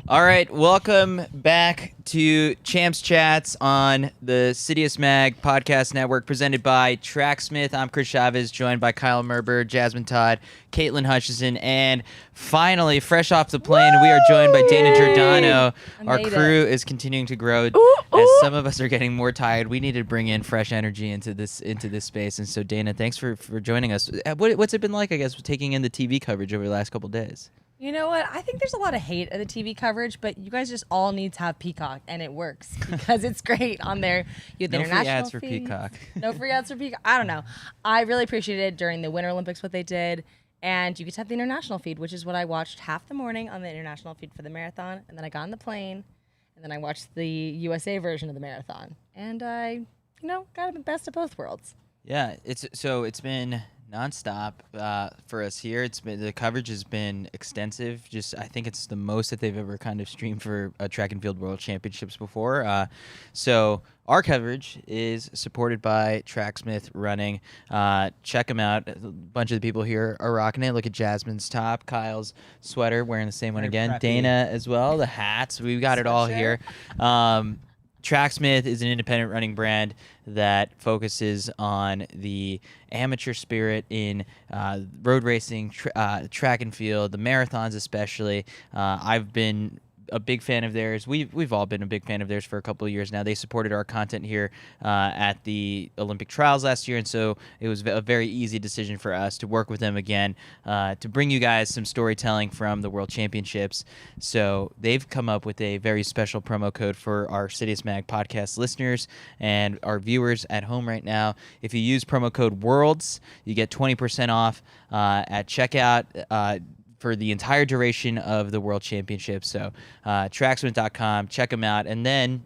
All right, welcome back to Champs Chats on the CITIUS MAG podcast network, presented by Tracksmith. I'm Chris Chavez, joined by Kyle Merber, Jasmine Todd, Caitlin Hutchison, and finally, fresh off the plane, we are joined by Dana Giordano. Our crew is continuing to grow. As some of us are getting more tired, we need to bring in fresh energy into this space. And so, Dana, thanks for joining us. What's it been like, I guess, taking in the TV coverage over the last couple of days? You know what? I think there's a lot of hate of the TV coverage, but you guys just all need to have Peacock, and it works because it's great on there. You have the international free ads for feed. Peacock. No free ads for Peacock. I don't know. I really appreciated during the Winter Olympics what they did, and you get to have the international feed, which is what I watched half the morning on the international feed for the marathon, and then I got on the plane, and then I watched the USA version of the marathon, and I, got the best of both worlds. Yeah, it's been nonstop for us here. The coverage has been extensive. I think it's the most that they've ever kind of streamed for track and field world championships before. So our coverage is supported by Tracksmith Running. Check them out. A bunch of the people here are rocking it. Look at Jasmine's top, Kyle's sweater, wearing the same one again. Preppy. Dana as well. The hats. We've got it all here. Tracksmith is an independent running brand that focuses on the amateur spirit in road racing, track and field, the marathons especially. I've been a big fan of theirs. We've all been a big fan of theirs for a couple of years now. They supported our content here at the Olympic trials last year, and so it was a very easy decision for us to work with them again to bring you guys some storytelling from the World Championships. So they've come up with a very special promo code for our CITIUS MAG podcast listeners and our viewers at home right now. If you use promo code WORLDS, you get 20% off at checkout for the entire duration of the World Championship. So tracksmith.com, check them out. And then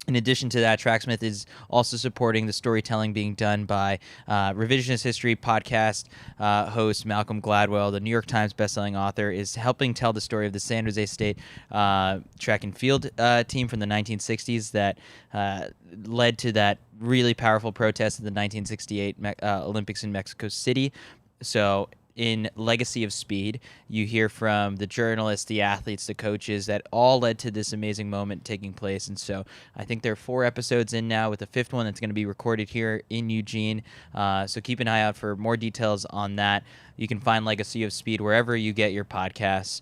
in addition to that, Tracksmith is also supporting the storytelling being done by Revisionist History podcast host Malcolm Gladwell. The New York Times bestselling author is helping tell the story of the San Jose State track and field team from the 1960s that led to that really powerful protest at the 1968 Olympics in Mexico City. So in Legacy of Speed, you hear from the journalists, the athletes, the coaches that all led to this amazing moment taking place. And so I think there are 4 episodes in now, with the 5th one that's going to be recorded here in Eugene. So keep an eye out for more details on that. You can find Legacy of Speed wherever you get your podcasts.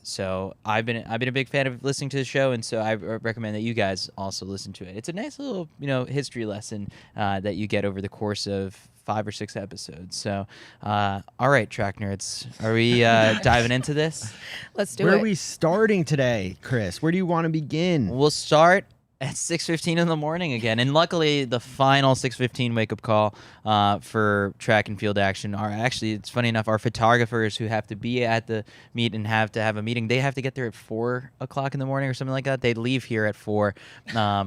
So I've been a big fan of listening to the show, and so I recommend that you guys also listen to it. It's a nice little history lesson that you get over the course of 5 or 6 episodes. So, all right, track nerds, are we diving into this? Let's do it. Where are we starting today, Chris? Where do you want to begin? We'll start at 6:15 in the morning again, and luckily the final 6:15 wake-up call for track and field action are actually, it's funny enough, our photographers who have to be at the meet and have to have a meeting, they have to get there at 4 o'clock in the morning or something like that. They leave here at 4.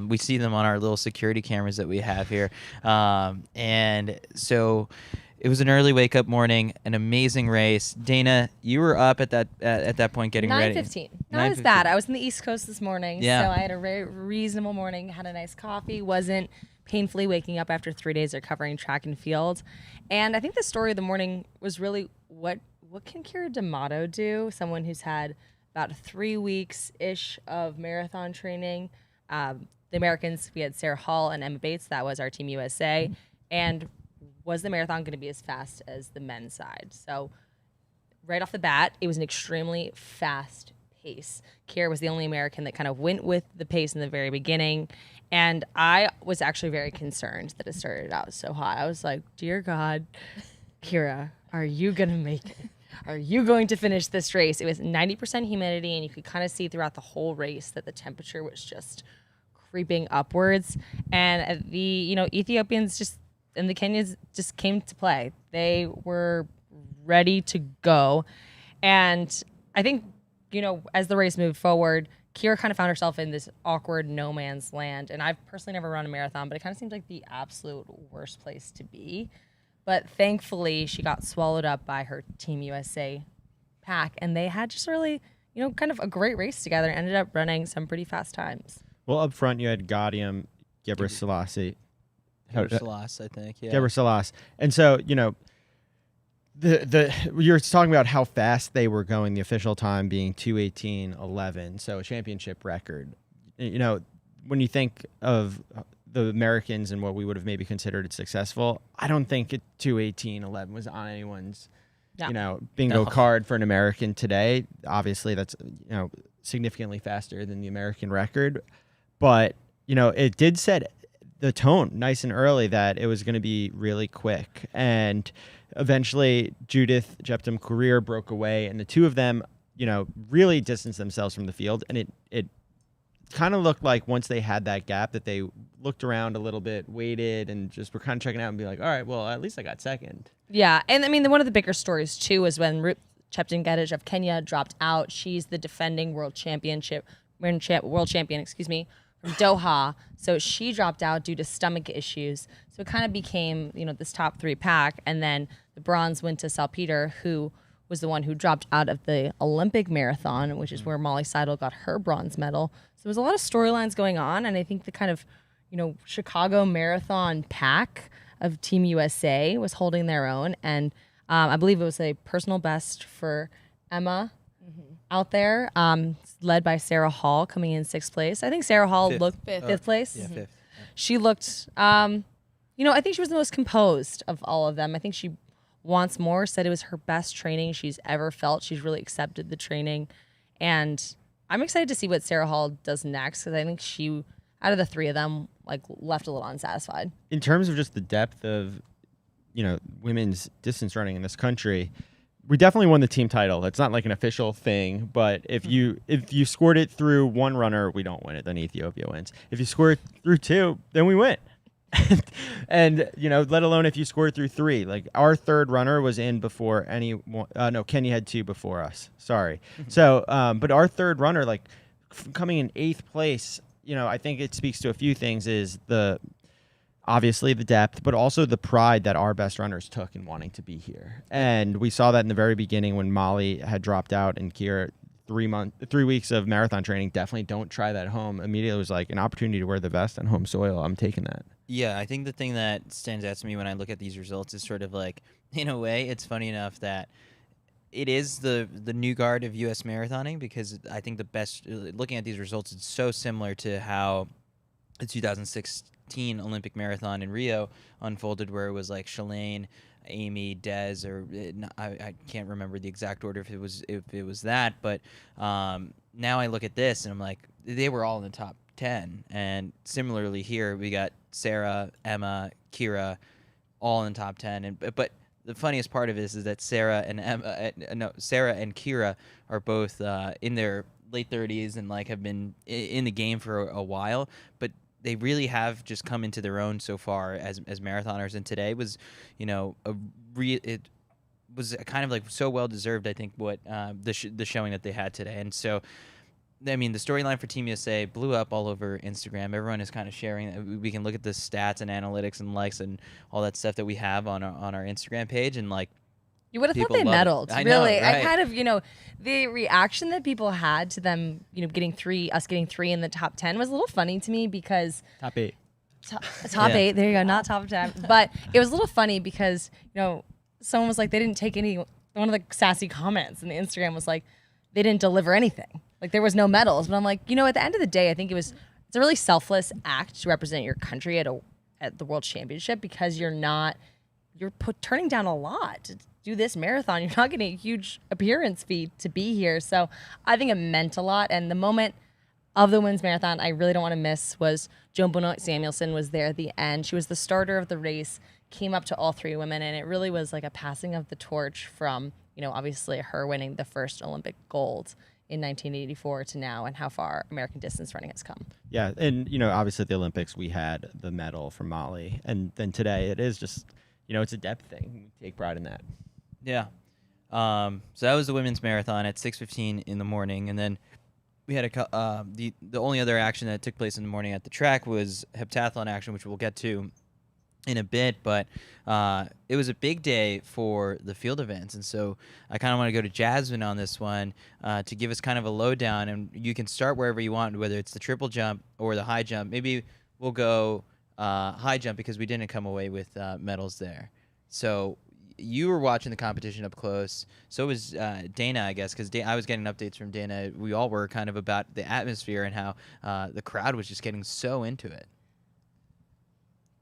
We see them on our little security cameras that we have here, and so it was an early wake-up morning, an amazing race. Dana, you were up at that point getting ready. 9:15. Not as bad. I was in the East Coast this morning, Yeah. so I had a very reasonable morning, had a nice coffee, wasn't painfully waking up after 3 days of covering track and field. And I think the story of the morning was really what can Keira D'Amato do? Someone who's had about 3 weeks-ish of marathon training. The Americans, we had Sarah Hall and Emma Bates. That was our Team USA. And was the marathon going to be as fast as the men's side? So right off the bat, it was an extremely fast pace. Keira was the only American that kind of went with the pace in the very beginning. And I was actually very concerned that it started out so hot. I was like, dear God, Keira, are you going to make it? Are you going to finish this race? It was 90% humidity, and you could kind of see throughout the whole race that the temperature was just creeping upwards. And the Ethiopians and the Kenyans just came to play. They were ready to go. And I think, as the race moved forward, Keira kind of found herself in this awkward no man's land. And I've personally never run a marathon, but it kind of seemed like the absolute worst place to be. But thankfully, she got swallowed up by her Team USA pack. And they had just really, kind of a great race together and ended up running some pretty fast times. Well, up front, you had Gaudium Gebrselassie. Gebrselassie, I think, yeah. Gebrselassie. And so, the you're talking about how fast they were going. The official time being 2:18:11, so a championship record. You know, when you think of the Americans and what we would have maybe considered successful, I don't think 2:18:11 was on anyone's bingo card for an American today. Obviously, that's significantly faster than the American record, but it did set the tone nice and early that it was going to be really quick. And eventually Judith Jeptum-Courir broke away, and the two of them, really distanced themselves from the field. And it kind of looked like once they had that gap that they looked around a little bit, waited, and just were kind of checking out and be like, all right, well, at least I got second. Yeah. And I mean, one of the bigger stories too was when Ruth Cheptegei of Kenya dropped out. She's the defending world champion, from Doha. So she dropped out due to stomach issues. So it kind of became, this top three pack. And then the bronze went to Salpeter, who was the one who dropped out of the Olympic marathon, which is where Molly Seidel got her bronze medal. So there was a lot of storylines going on. And I think the kind of, Chicago marathon pack of Team USA was holding their own. And I believe it was a personal best for Emma out there, led by Sarah Hall coming in 6th place. I think Sarah Hall looked fifth place. Yeah, 5th. She looked, I think she was the most composed of all of them. I think she wants more, said it was her best training she's ever felt. She's really accepted the training. And I'm excited to see what Sarah Hall does next, because I think she, out of the three of them, left a little unsatisfied. In terms of just the depth of, women's distance running in this country, we definitely won the team title. It's not like an official thing, but if you scored it through one runner, we don't win it. Then Ethiopia wins. If you score it through two, then we win. And let alone if you scored through three. Like, our third runner was in before anyone. No, Kenya had two before us. Sorry. So, but our third runner, coming in 8th place, I think it speaks to a few things. Is obviously the depth, but also the pride that our best runners took in wanting to be here. And we saw that in the very beginning when Molly had dropped out, and Kira, 3 weeks of marathon training. Definitely don't try that at home. Immediately, it was like an opportunity to wear the vest on home soil. I'm taking that. Yeah, I think the thing that stands out to me when I look at these results is sort of like, in a way, it's funny enough that it is the new guard of U.S. marathoning, because I think the best, looking at these results, it's so similar to how the 2016 Olympic marathon in Rio unfolded, where it was like Shalane, Amy, Des, or I can't remember the exact order if it was that, but now I look at this and I'm like, they were all in the top 10. And similarly here, we got Sarah, Emma, Kira, all in the top 10. But the funniest part of this is that Sarah and Kira are both in their late 30s and have been in the game for a while, but they really have just come into their own so far as marathoners. And today was, it was kind of so well deserved. I think what the showing that they had today. And so, I mean, the storyline for Team USA blew up all over Instagram. Everyone is kind of sharing. We can look at the stats and analytics and likes and all that stuff that we have on our Instagram page, and you would have thought they medaled. Really, know, right? I kind of, the reaction that people had to them, getting three in the top 10 was a little funny to me, because top 8. Top 8. There you go, not top 10. But it was a little funny because someone was like, they didn't take any. One of the sassy comments in the Instagram was like, they didn't deliver anything. There was no medals. But I'm like, at the end of the day, I think it's a really selfless act to represent your country at the World Championship, because you're turning down a lot to do this marathon. You're not getting a huge appearance fee to be here. So I think it meant a lot. And the moment of the women's marathon I really don't want to miss was Joan Benoit Samuelson was there at the end. She was the starter of the race, came up to all three women, and it really was like a passing of the torch from, obviously her winning the first Olympic gold in 1984 to now, and how far American distance running has come. Yeah, and obviously at the Olympics we had the medal from Molly, and then today it is just, it's a depth thing. We take pride in that. Yeah. So that was the women's marathon at 6:15 in the morning, and then we had the only other action that took place in the morning at the track was heptathlon action, which we'll get to in a bit, but it was a big day for the field events, and so I kind of want to go to Jasmine on this one to give us kind of a lowdown, and you can start wherever you want, whether it's the triple jump or the high jump. Maybe we'll go high jump, because we didn't come away with medals there. So you were watching the competition up close. So was Dana, I guess, because I was getting updates from Dana. We all were kind of about the atmosphere and how the crowd was just getting so into it.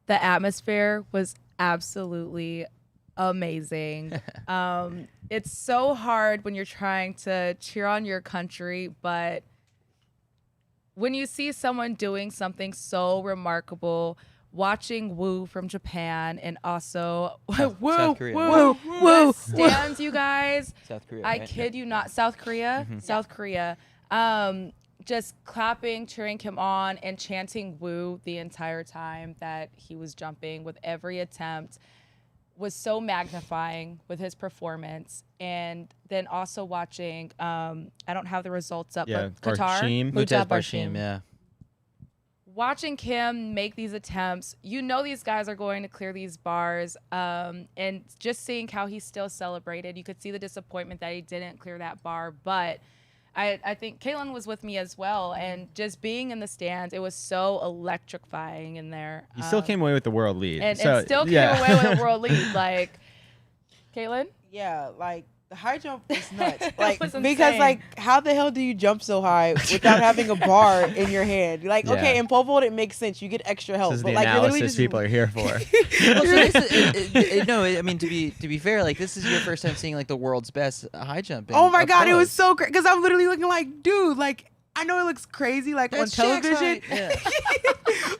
The atmosphere was absolutely amazing. It's so hard when you're trying to cheer on your country, but when you see someone doing something so remarkable, watching Woo from Japan and also South Korea. Woo stands, you guys. South Korea. I right? kid you not. South Korea. Mm-hmm. South Korea. Just clapping, cheering him on, and chanting Woo the entire time that he was jumping with every attempt was so magnifying with his performance. And then also watching, I don't have the results up, but Qatar. Mutaz Barshim, yeah. Watching Kim make these attempts, you know these guys are going to clear these bars, and just seeing how he still celebrated, you could see the disappointment that he didn't clear that bar, but I think Caitlin was with me as well, and just being in the stands, it was so electrifying in there. He still came away with the world lead. And still came away with a world lead. Like, Caitlin? Yeah, like the high jump was nuts. Like was because insane. like how the hell do you jump so high without having a bar in your hand? Like okay, Yeah. in pole vault it makes sense. You get extra help, This is but the like you're literally analysis just people are here for. Well, so no, I mean to be fair, like this is your first time seeing like the world's best high jumping. Oh my up god, it was close. so great because I'm literally looking like, dude, like I know it looks crazy like That's on Shaq's television, height, yeah.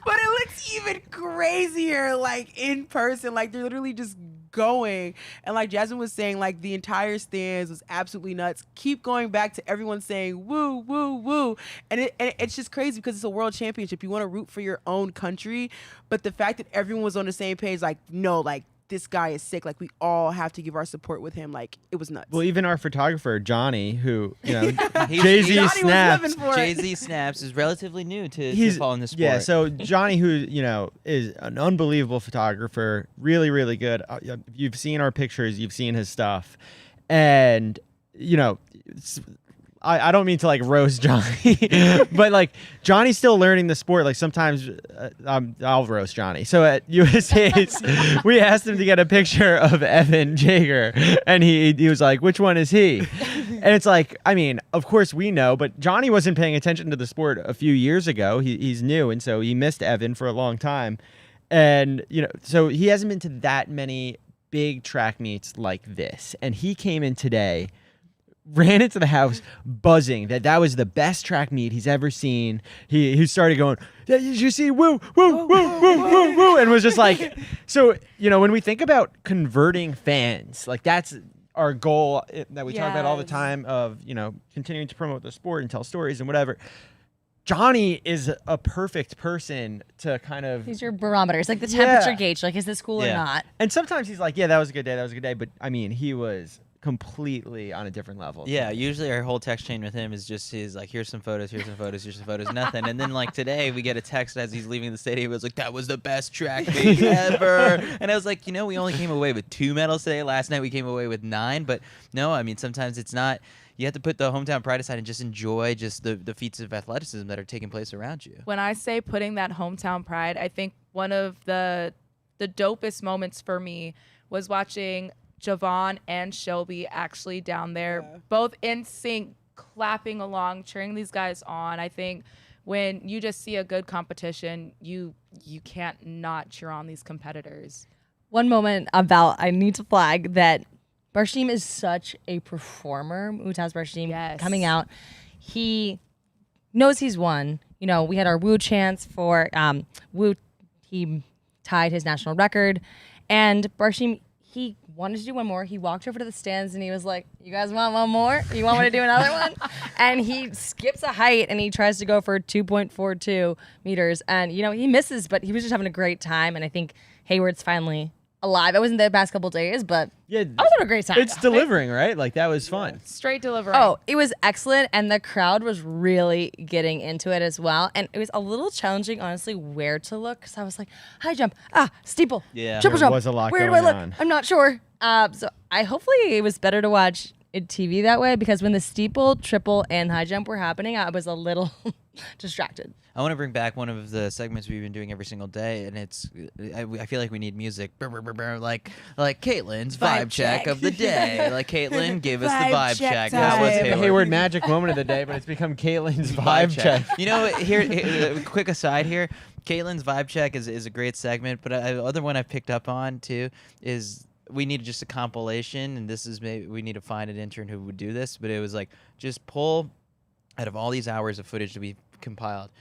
but it looks even crazier like in person. Like they're literally just going, and like Jasmine was saying, like the entire stands was absolutely nuts. Keep going back to everyone saying woo woo woo, and it's just crazy because it's a world championship. You want to root for your own country, but the fact that everyone was on the same page, like no, like this guy is sick. Like we all have to give our support with him. Like it was nuts. Well, even our photographer Johnny, who He's- Jay-Z Johnny snaps. was living for it. Jay-Z snaps is relatively new to He's following the sport. Yeah, so Johnny, who is an unbelievable photographer, really, really good. You've seen our pictures, you've seen his stuff, and I don't mean to like roast Johnny, but like Johnny's still learning the sport. Like sometimes I'll roast Johnny. So at USA's, we asked him to get a picture of Evan Jager, and he was like, "Which one is he?" And it's like, I mean, of course we know, but Johnny wasn't paying attention to the sport a few years ago. He's new, and so he missed Evan for a long time, and so he hasn't been to that many big track meets like this. And he came in today, ran into the house buzzing that was the best track meet he's ever seen. He started going, "Did you see woo, woo, woo, woo, woo, woo," and was just like, so, when we think about converting fans, like that's our goal that we talk about all the Yes. time of, continuing to promote the sport and tell stories and whatever. Johnny is a perfect person to kind of, He's your barometer. It's like the Yeah. temperature gauge. Like, is this cool or Yeah. not? and sometimes he's like, yeah, that was a good day. That was a good day. But I mean, he was completely on a different level. Yeah, usually our whole text chain with him is just his like, here's some photos, nothing. And then like today we get a text as he's leaving the stadium. It was like, that was the best track meet ever. And I was like, we only came away with 2 medals today. Last night we came away with 9. But no, I mean, sometimes it's not. You have to put the hometown pride aside and just enjoy just the feats of athleticism that are taking place around you. When I say putting that hometown pride, I think one of the dopest moments for me was watching Javon and Shelby actually down there, both in sync, clapping along, cheering these guys on. I think when you just see a good competition, you can't not cheer on these competitors. One moment about I need to flag that Barshim is such a performer. Mutaz Barshim Yes. coming out. He knows he's won. We had our Woo chants for Woo. He tied his national record. And Barshim, he wanted to do one more. He walked over to the stands and he was like, "You guys want one more? You want me to do another one?" And he skips a height and he tries to go for 2.42 meters. And, he misses, but he was just having a great time. And I think Hayward's finally alive. I wasn't there the past couple days, but Yeah, I was having a great time. it's delivering, right? Like that was fun. Straight delivering. Oh, it was excellent, and the crowd was really getting into it as well. And it was a little challenging, honestly, where to look, because I was like, high jump, steeple, Yeah. triple There jump. was a lot where do going I look? on. I'm not sure. So hopefully it was better to watch TV that way because when the steeple, triple, and high jump were happening, I was a little distracted. I want to bring back one of the segments we've been doing every single day, and I feel like we need music, like Caitlin's vibe check of the day. Like Caitlin, give us the vibe check. That was the Hayward. Hayward magic moment of the day, but it's become Caitlin's vibe check. You know, here, quick aside here. Caitlin's vibe check is a great segment, but the other one I picked up on too is we need just a compilation, and this is maybe we need to find an intern who would do this, but it was like just pull out of all these hours of footage that we compiled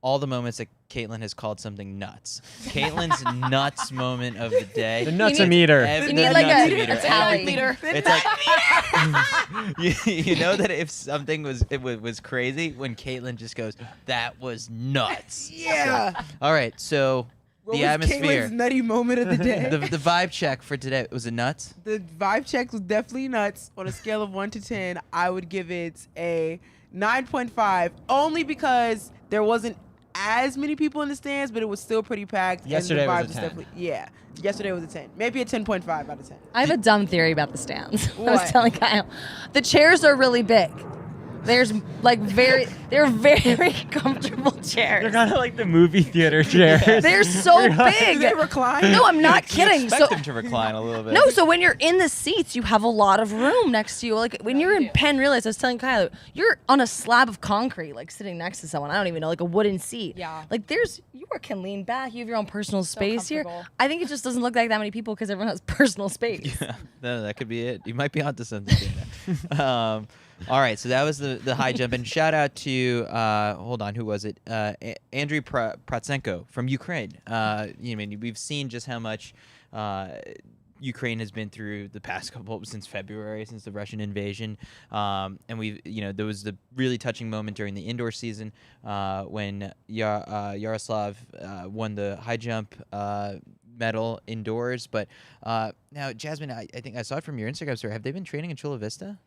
all the moments that Caitlin has called something nuts. Caitlin's nuts moment of the day. The nuts-a-meter. You need like a tally. It's like you know that if something was crazy when Caitlin just goes, "That was nuts." Yeah. So, all right, so What the was atmosphere. Caitlin's nutty moment of the day? the vibe check for today, was it nuts? The vibe check was definitely nuts. On a scale of 1 to 10, I would give it a 9.5, only because there wasn't as many people in the stands, but it was still pretty packed. Yesterday and the vibe was a 10. Yeah, yesterday was a 10. Maybe a 10.5 out of 10. I have a dumb theory about the stands. I What? was telling Kyle, the chairs are really big. There's like they're very comfortable chairs. They're kind of like the movie theater chairs. They're so Do big. they recline? No, I'm not You kidding. expect So them to recline a little bit. no, so when you're in the seats, you have a lot of room next to you. Like when you're in Penn Relays, I was telling Kyle, you're on a slab of concrete, like sitting next to someone. I don't even know, like a wooden seat. Yeah. Like you can lean back. You have your own personal space here. comfortable. I think it just doesn't look like that many people because everyone has personal space. Yeah, no, that could be it. You might be onto something, Dana. All right, so that was the high jump, and shout out to hold on, who was it? Andriy Pratsenko from Ukraine. We've seen just how much Ukraine has been through the past since February, since the Russian invasion, and there was the really touching moment during the indoor season when Yaroslav won the high jump medal indoors. But now, Jasmine, I think I saw it from your Instagram story. Have they been training in Chula Vista?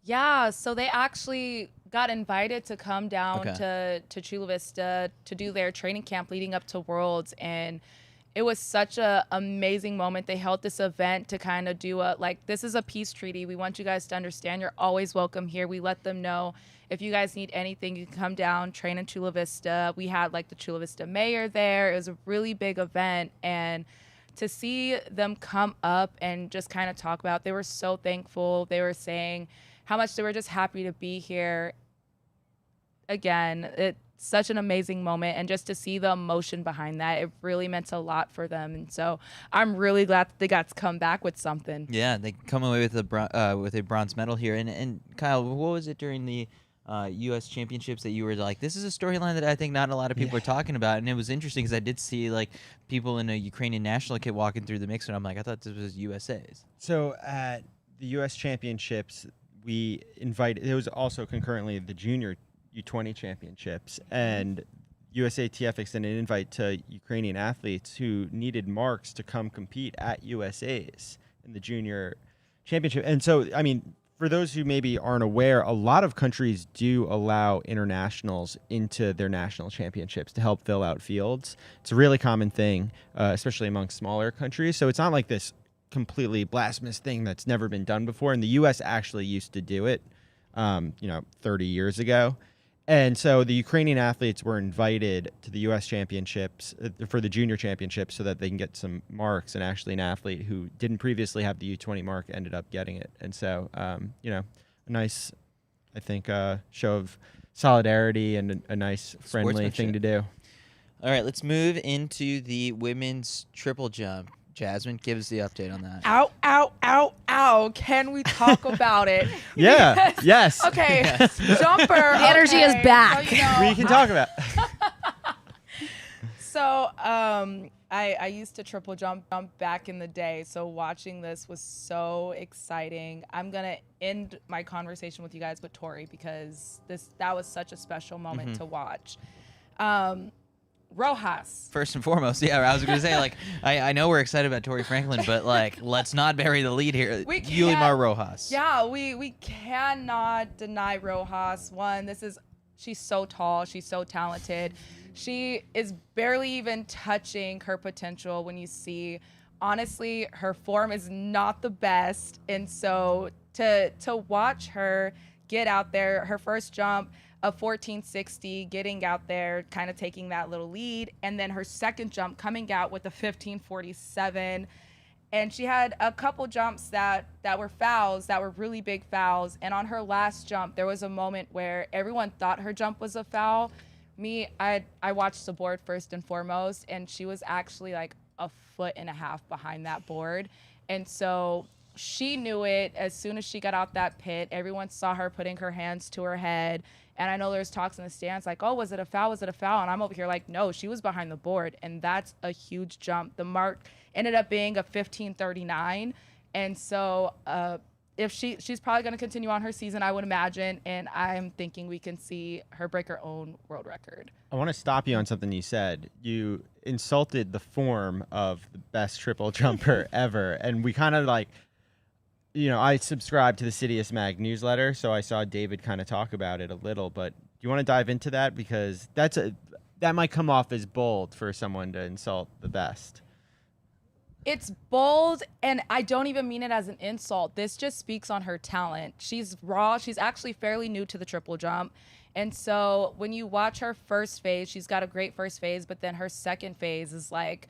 Yeah, so they actually got invited to come down Okay. to Chula Vista to do their training camp leading up to Worlds, and it was such a amazing moment. They held this event to kind of do this is a peace treaty. We want you guys to understand you're always welcome here. We let them know if you guys need anything, you can come down, train in Chula Vista. We had the Chula Vista mayor there. It was a really big event, and to see them come up and just kind of talk about, they were so thankful. They were saying how much they were just happy to be here. Again, it's such an amazing moment, and just to see the emotion behind that, it really meant a lot for them. And so I'm really glad that they got to come back with something. Yeah, they come away with a bronze medal here. And Kyle, what was it during the U.S. Championships that you were like, this is a storyline that I think not a lot of people are talking about? And it was interesting because I did see people in a Ukrainian national kit walking through the mix, and I'm like, I thought this was USA's. So at the U.S. Championships, we invited. It was also concurrently the Junior U20 Championships, and USATF extended an invite to Ukrainian athletes who needed marks to come compete at USA's in the Junior Championship. And so, I mean, for those who maybe aren't aware, a lot of countries do allow internationals into their national championships to help fill out fields. It's a really common thing, especially among smaller countries. So it's not like this completely blasphemous thing that's never been done before. And the U.S. actually used to do it, 30 years ago. And so the Ukrainian athletes were invited to the U.S. championships for the junior championships so that they can get some marks. And actually an athlete who didn't previously have the U20 mark ended up getting it. And so, a nice, I think, show of solidarity and a nice, friendly thing to do. All right, let's move into the women's triple jump. Jasmine, give us the update on that. Ow, ow, ow, ow. Can we talk about it? Yeah. Yes. Okay. Jumper. The energy is back. So, you know, We can talk about. So I used to triple jump back in the day. So watching this was so exciting. I'm going to end my conversation with you guys with Tori because that was such a special moment to watch. Rojas. First and foremost, yeah, I was going to say, I know we're excited about Tori Franklin, but, let's not bury the lead here. We can't- Yulimar Rojas. Yeah, we cannot deny Rojas. She's so tall. She's so talented. She is barely even touching her potential when you see, honestly, her form is not the best. And so to watch her get out there, her first jump of 1460, getting out there, kind of taking that little lead, and then her second jump coming out with a 1547. And she had a couple jumps that were fouls, that were really big fouls. And on her last jump, there was a moment where everyone thought her jump was a foul. I watched the board first and foremost, and she was actually like a foot and a half behind that board. And so she knew it as soon as she got out that pit. Everyone saw her putting her hands to her head. And I know there's talks in the stands like, oh, was it a foul? Was it a foul? And I'm over here like, no, she was behind the board. And that's a huge jump. The mark ended up being a 1539. And so if she's probably going to continue on her season, I would imagine. And I'm thinking we can see her break her own world record. I want to stop you on something you said. You insulted the form of the best triple jumper ever. And we kind of like, I subscribe to the CITIUS MAG newsletter, so I saw David kind of talk about it a little. But do you want to dive into that? Because that might come off as bold for someone to insult the best. It's bold, and I don't even mean it as an insult. This just speaks on her talent. She's raw. She's actually fairly new to the triple jump. And so when you watch her first phase, she's got a great first phase, but then her second phase is like,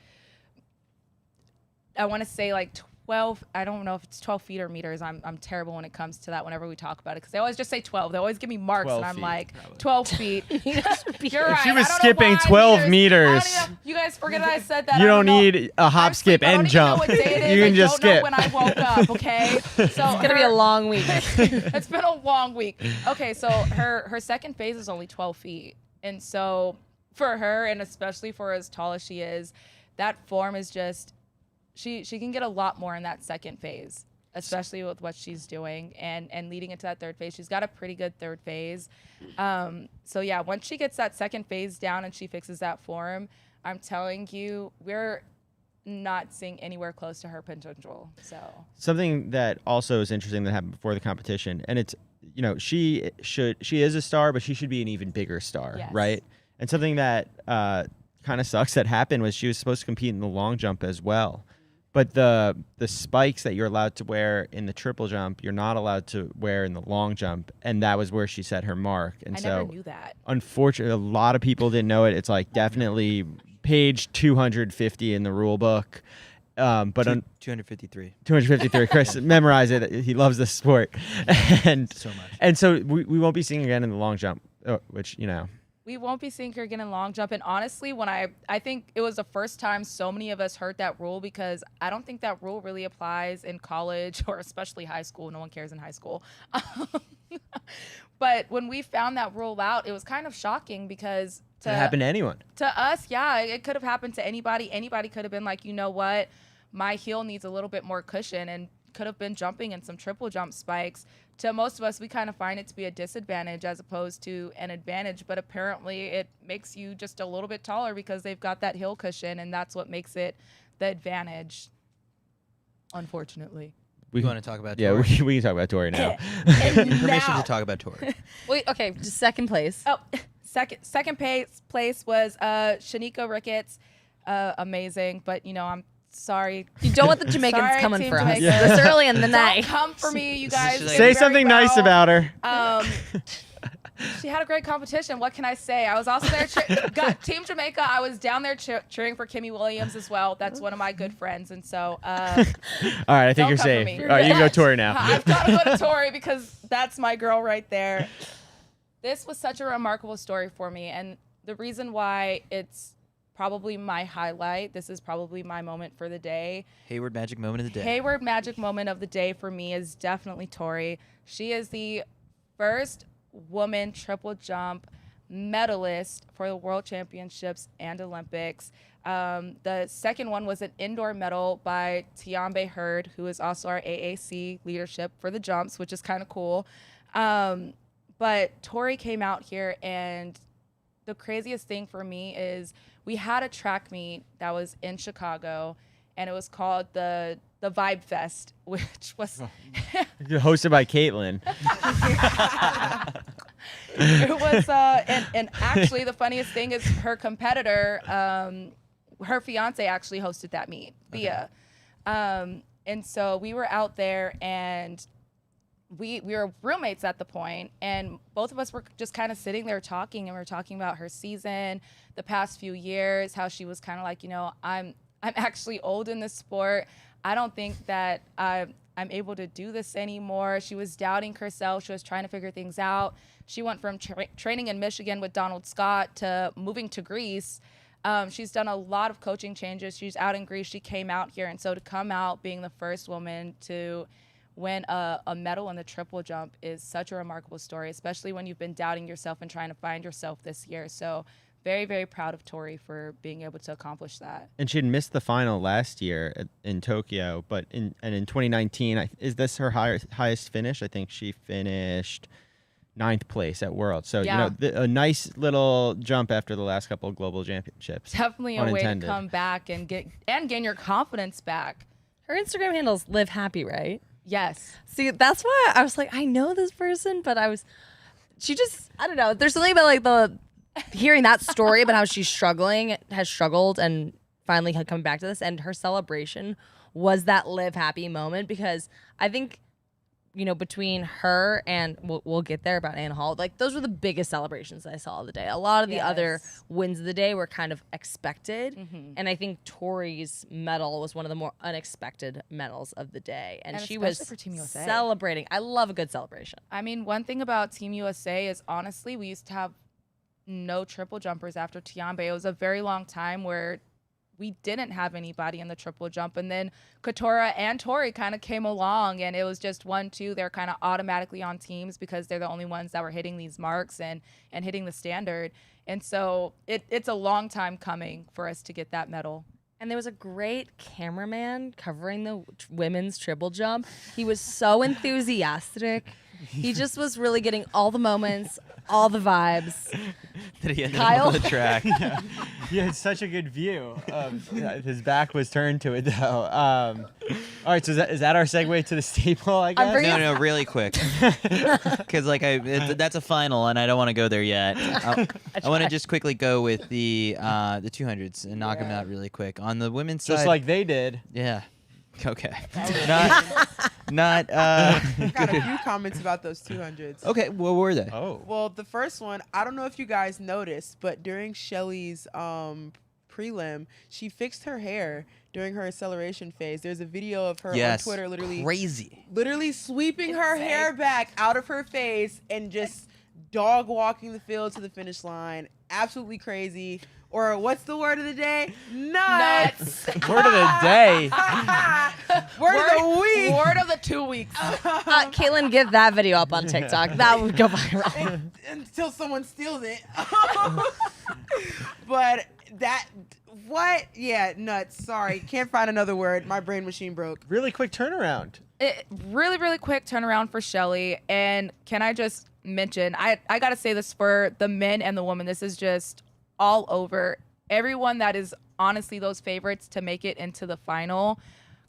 I want to say like 12, I don't know if it's 12 feet or meters. I'm terrible when it comes to that whenever we talk about it because they always just say 12. They always give me marks and I'm feet, like, probably. 12 feet. You're right. She was I don't know skipping why 12 meters. You guys forget that I said that. You I don't know. need a hop, I'm skip, sleeping. I and don't jump. even know what day it is. You can I just don't know skip. when I woke up, okay? So It's gonna be a long week. It's been a long week. Okay, so her second phase is only 12 feet. And so for her, and especially for as tall as she is, that form is just, she can get a lot more in that second phase, especially with what she's doing and leading into that third phase. She's got a pretty good third phase. So yeah, once she gets that second phase down and she fixes that form, I'm telling you, we're not seeing anywhere close to her potential. So Something that also is interesting that happened before the competition, and it's, she is a star, but she should be an even bigger star, Yes. right? And something that kind of sucks that happened was she was supposed to compete in the long jump as well. But the spikes that you're allowed to wear in the triple jump, you're not allowed to wear in the long jump, and that was where she set her mark. And I so, never knew that. unfortunately, a lot of people didn't know it. It's like definitely page 250 in the rule book. But 253. 253. Chris, memorize it. He loves this sport, and So much. And so we won't be seeing her again in the long jump, which We won't be seeing her again in long jump. And honestly, when I think it was the first time so many of us heard that rule, because I don't think that rule really applies in college or especially high school. No one cares in high school. But when we found that rule out, it was kind of shocking because it happened to anyone. To us, yeah, it could have happened to anybody. Anybody could have been like, you know what, my heel needs a little bit more cushion, and could have been jumping in some triple jump spikes. To most of us, we kind of find it to be a disadvantage as opposed to an advantage, but apparently it makes you just a little bit taller because they've got that heel cushion, and that's what makes it the advantage, unfortunately. We want to talk about Yeah, Tori? we can talk about Tori now. Permission Now- to talk about Tori. Wait, okay, just second place. Oh, second place was Shanika Ricketts. Amazing, but I'm sorry. You don't want the Jamaicans Sorry, coming Team for us Jamaica. this early in the Don't night. come for me, you guys. Say did Say very something nice well. about her. She had a great competition. What can I say? I was also there. Team Jamaica. I was down there cheering for Kimmy Williams as well. That's one of my good friends, and so. All right, I think Don't you're come for safe. me. All right, you can go Tori now. I've got to go to Tori because that's my girl right there. This was such a remarkable story for me, and the reason why it's probably my highlight. This is probably my moment for the day. Hayward magic moment of the day. Hayward magic moment of the day for me is definitely Tori. She is the first woman triple jump medalist for the World Championships and Olympics. The second one was an indoor medal by Tiambe Hurd, who is also our AAC leadership for the jumps, which is kind of cool. But Tori came out here, and the craziest thing for me is we had a track meet that was in Chicago, and it was called the Vibe Fest, which was Hosted by Caitlin. it was and actually the funniest thing is her competitor, her fiance actually hosted that meet, Bia. And so we were out there, and we were roommates at the point, and both of us were just kind of sitting there talking, and we were talking about her season, the past few years, how she was kind of like, I'm actually old in this sport. I don't think that I'm able to do this anymore. She was doubting herself. She was trying to figure things out. She went from training in Michigan with Donald Scott to moving to Greece. She's done a lot of coaching changes. She's out in Greece. She came out here. And so to come out being the first woman to win a medal in the triple jump is such a remarkable story, especially when you've been doubting yourself and trying to find yourself this year. So very, very proud of Tori for being able to accomplish that. And she had missed the final last year in Tokyo, but in 2019, is this her highest finish? I think she finished 9th place at Worlds. So, Yeah. A nice little jump after the last couple of global championships. Definitely a way to Unintended. come back and gain your confidence back. Her Instagram handle's Live Happy, right? Yes. See, that's why I was like, I know this person, but I don't know. There's something about like hearing that story about how she's has struggled and finally had come back to this, and her celebration was that Live Happy moment, because I think, between her and we'll get there about Anna Hall, like those were the biggest celebrations I saw of the day. A lot of the other wins of the day were kind of expected, and I think Tori's medal was one of the more unexpected medals of the day, and she was especially for Team USA. celebrating. I love a good celebration. I mean, one thing about Team USA is honestly we used to have no triple jumpers after Tiambe. It was a very long time where we didn't have anybody in the triple jump, and then Katora and Tori kind of came along, and it was just 1-2. They're kind of automatically on teams because they're the only ones that were hitting these marks and hitting the standard. And so it's a long time coming for us to get that medal. And there was a great cameraman covering the women's triple jump. He was so enthusiastic. He just was really getting all the moments, all the vibes. That he ended Kyle? up on the track. He had such a good view. His back was turned to it, though. All right, so is that our segue to the staple, I guess? No, really quick. Because that's a final, and I don't want to go there yet. I want to just quickly go with the 200s and knock them out really quick. On the women's side. Just like they did. Yeah. Okay. Got a few comments about those 200s. Okay, what were they? Oh. Well, the first one, I don't know if you guys noticed, but during Shelly's prelim, she fixed her hair during her acceleration phase. There's a video of her on Twitter literally sweeping her hair back out of her face and just dog walking the field to the finish line. Absolutely crazy. Or what's the word of the day? Nuts. Word of the day. Word of the week. Word of the 2 weeks. Caitlin, get that video up on TikTok. That would go viral. Until someone steals it. But nuts. Sorry. Can't find another word. My brain machine broke. Really quick turnaround. Really, really quick turnaround for Shelly. And can I just mention, I got to say this for the men and the women. This is just all over. Everyone that is honestly those favorites to make it into the final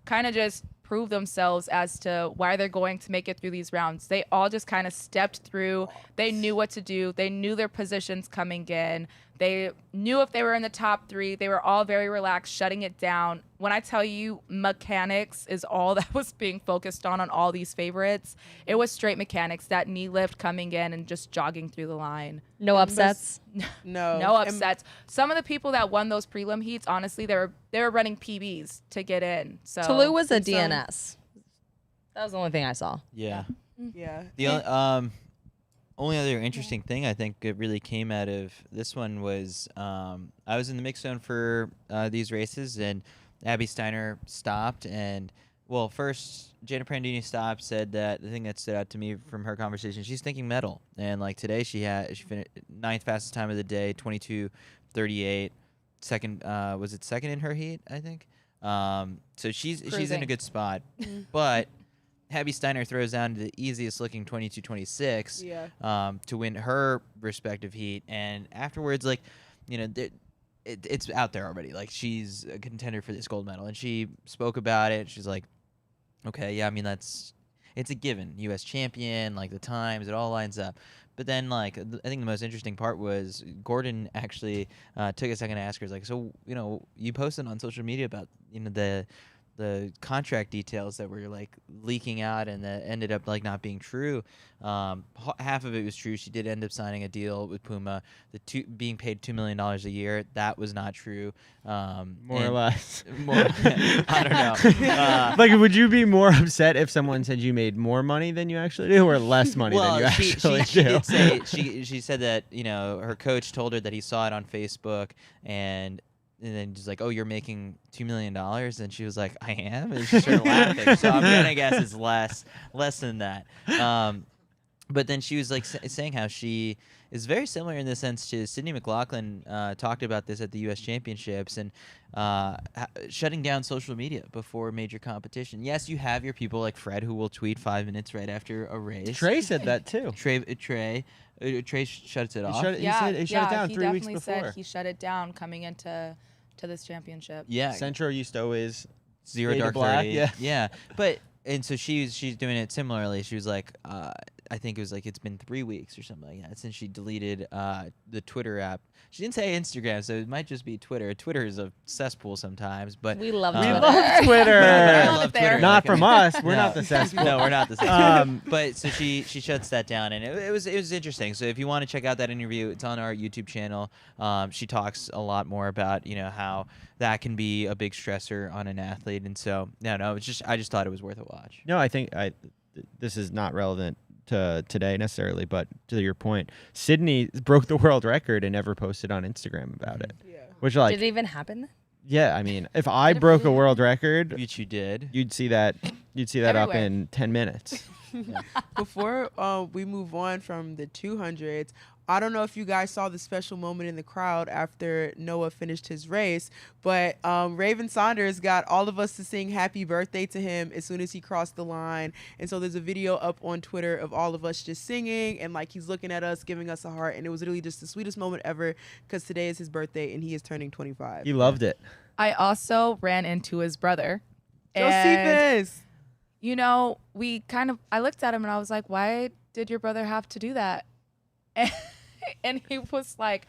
kind of just prove themselves as to why they're going to make it through these rounds. They all just kind of stepped through. They knew what to do. They knew their positions coming in. They knew if they were in the top 3. They were all very relaxed, shutting it down. When I tell you mechanics is all that was being focused on all these favorites, it was straight mechanics, that knee lift coming in and just jogging through the line. No upsets. No. No upsets. Some of the people that won those prelim heats, honestly, they were running PBs to get in. So Toulouse was a DNS. That was the only thing I saw. Yeah. Yeah. The only other interesting thing I think it really came out of this one was I was in the mix zone for these races, and Abby Steiner stopped, and first Jana Prandini stopped, said that the thing that stood out to me from her conversation, she's thinking medal, and like today she finished 9th fastest time of the day, 22:38. Second was it second in her heat, I think. So she's in a good spot, but Abby Steiner throws down the easiest looking 22:26 to win her respective heat, and afterwards, it's out there already. Like, she's a contender for this gold medal, and she spoke about it. She's like, okay, yeah, I mean, it's a given. U.S. champion, like the times, it all lines up. But then, I think the most interesting part was Gordon actually took a second to ask her, like, so, you posted on social media about, contract details that were like leaking out and that ended up like not being true. Half of it was true. She did end up signing a deal with Puma. Being paid $2 million a year, that was not true. More or less. More, I don't know. Like, would you be more upset if someone said you made more money than you actually do, or less money than you actually she do? did say she said that her coach told her that he saw it on Facebook and then just like, oh, you're making $2 million, and she was like, I am, and she started laughing. So I'm gonna guess it's less than that. But then she was like saying how she is very similar in the sense to Sydney McLaughlin talked about this at the U.S. Championships and shutting down social media before major competition. Yes, you have your people like Fred who will tweet 5 minutes right after a race. Trey said that too. Trey shuts it off. He shut it down 3 weeks definitely before. said he shut it down coming into this championship. Yeah, Centro used to always zero fade to dark black, 30. yeah. But and so she's doing it similarly. She was like, I think it was like it's been 3 weeks or something like that since she deleted the Twitter app. She didn't say Instagram, so it might just be Twitter. Twitter is a cesspool sometimes, but We love We Twitter. love Twitter. I love love it there. Twitter. Not Like, from us. We're not the No. cesspool. No, we're not the same. Um, But so she shuts that down, and it was interesting. So if you want to check out that interview, it's on our YouTube channel. She talks a lot more about how that can be a big stressor on an athlete, and so no, it's just I just thought it was worth a watch. No, I think this is not relevant to today necessarily, but to your point, Sydney broke the world record and never posted on Instagram about it. Yeah. Which Did it even happen? yeah, I mean, if I Did it broke a really? world record, Which you did. you'd see that up Everywhere. in 10 minutes. Before we move on from the 200s, I don't know if you guys saw the special moment in the crowd after Noah finished his race, but Raven Saunders got all of us to sing happy birthday to him as soon as he crossed the line. And so there's a video up on Twitter of all of us just singing, and like he's looking at us, giving us a heart. And it was really just the sweetest moment ever because today is his birthday and he is turning 25. He loved it. I also ran into his brother. And, Josephus! I looked at him and I was like, why did your brother have to do that? And he was like,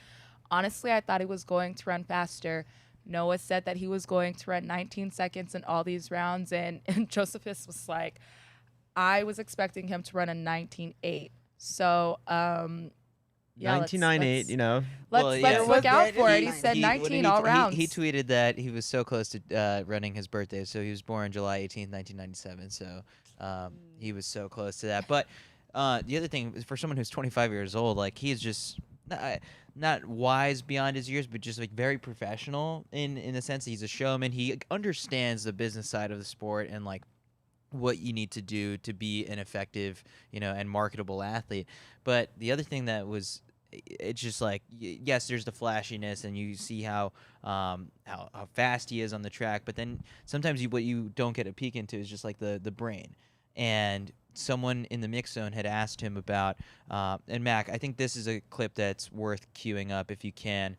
honestly, I thought he was going to run faster. Noah said that he was going to run 19 seconds in all these rounds. And Josephus was like, I was expecting him to run a 19.8. So, yeah, 19.98, let's look out for it. He said 19 all rounds. He tweeted that he was so close to running his birthday. So he was born July 18th, 1997. So he was so close to that. But the other thing, for someone who's 25 years old, like he is just not wise beyond his years, but just like very professional in the sense that he's a showman. He understands the business side of the sport and like what you need to do to be an effective, and marketable athlete. But the other thing that was, it's just like, yes, there's the flashiness and you see how fast he is on the track, but then sometimes what you don't get a peek into is just like the brain. And someone in the mix zone had asked him about, and Mac, I think this is a clip that's worth queuing up if you can.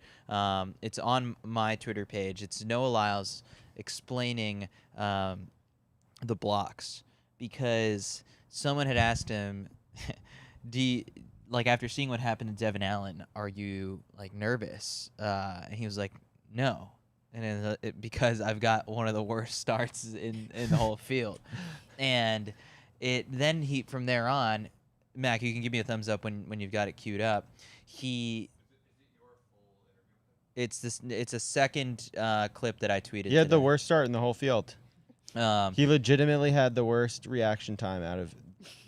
It's on my Twitter page. It's Noah Lyles explaining the blocks, because someone had asked him, after seeing what happened to Devin Allen, are you like nervous? And he was like, no. And because I've got one of the worst starts in the whole field. And from there on, Mac, you can give me a thumbs up when you've got it queued up. It's a second clip that I tweeted. He had the today. worst start in the whole field. He legitimately had the worst reaction time out of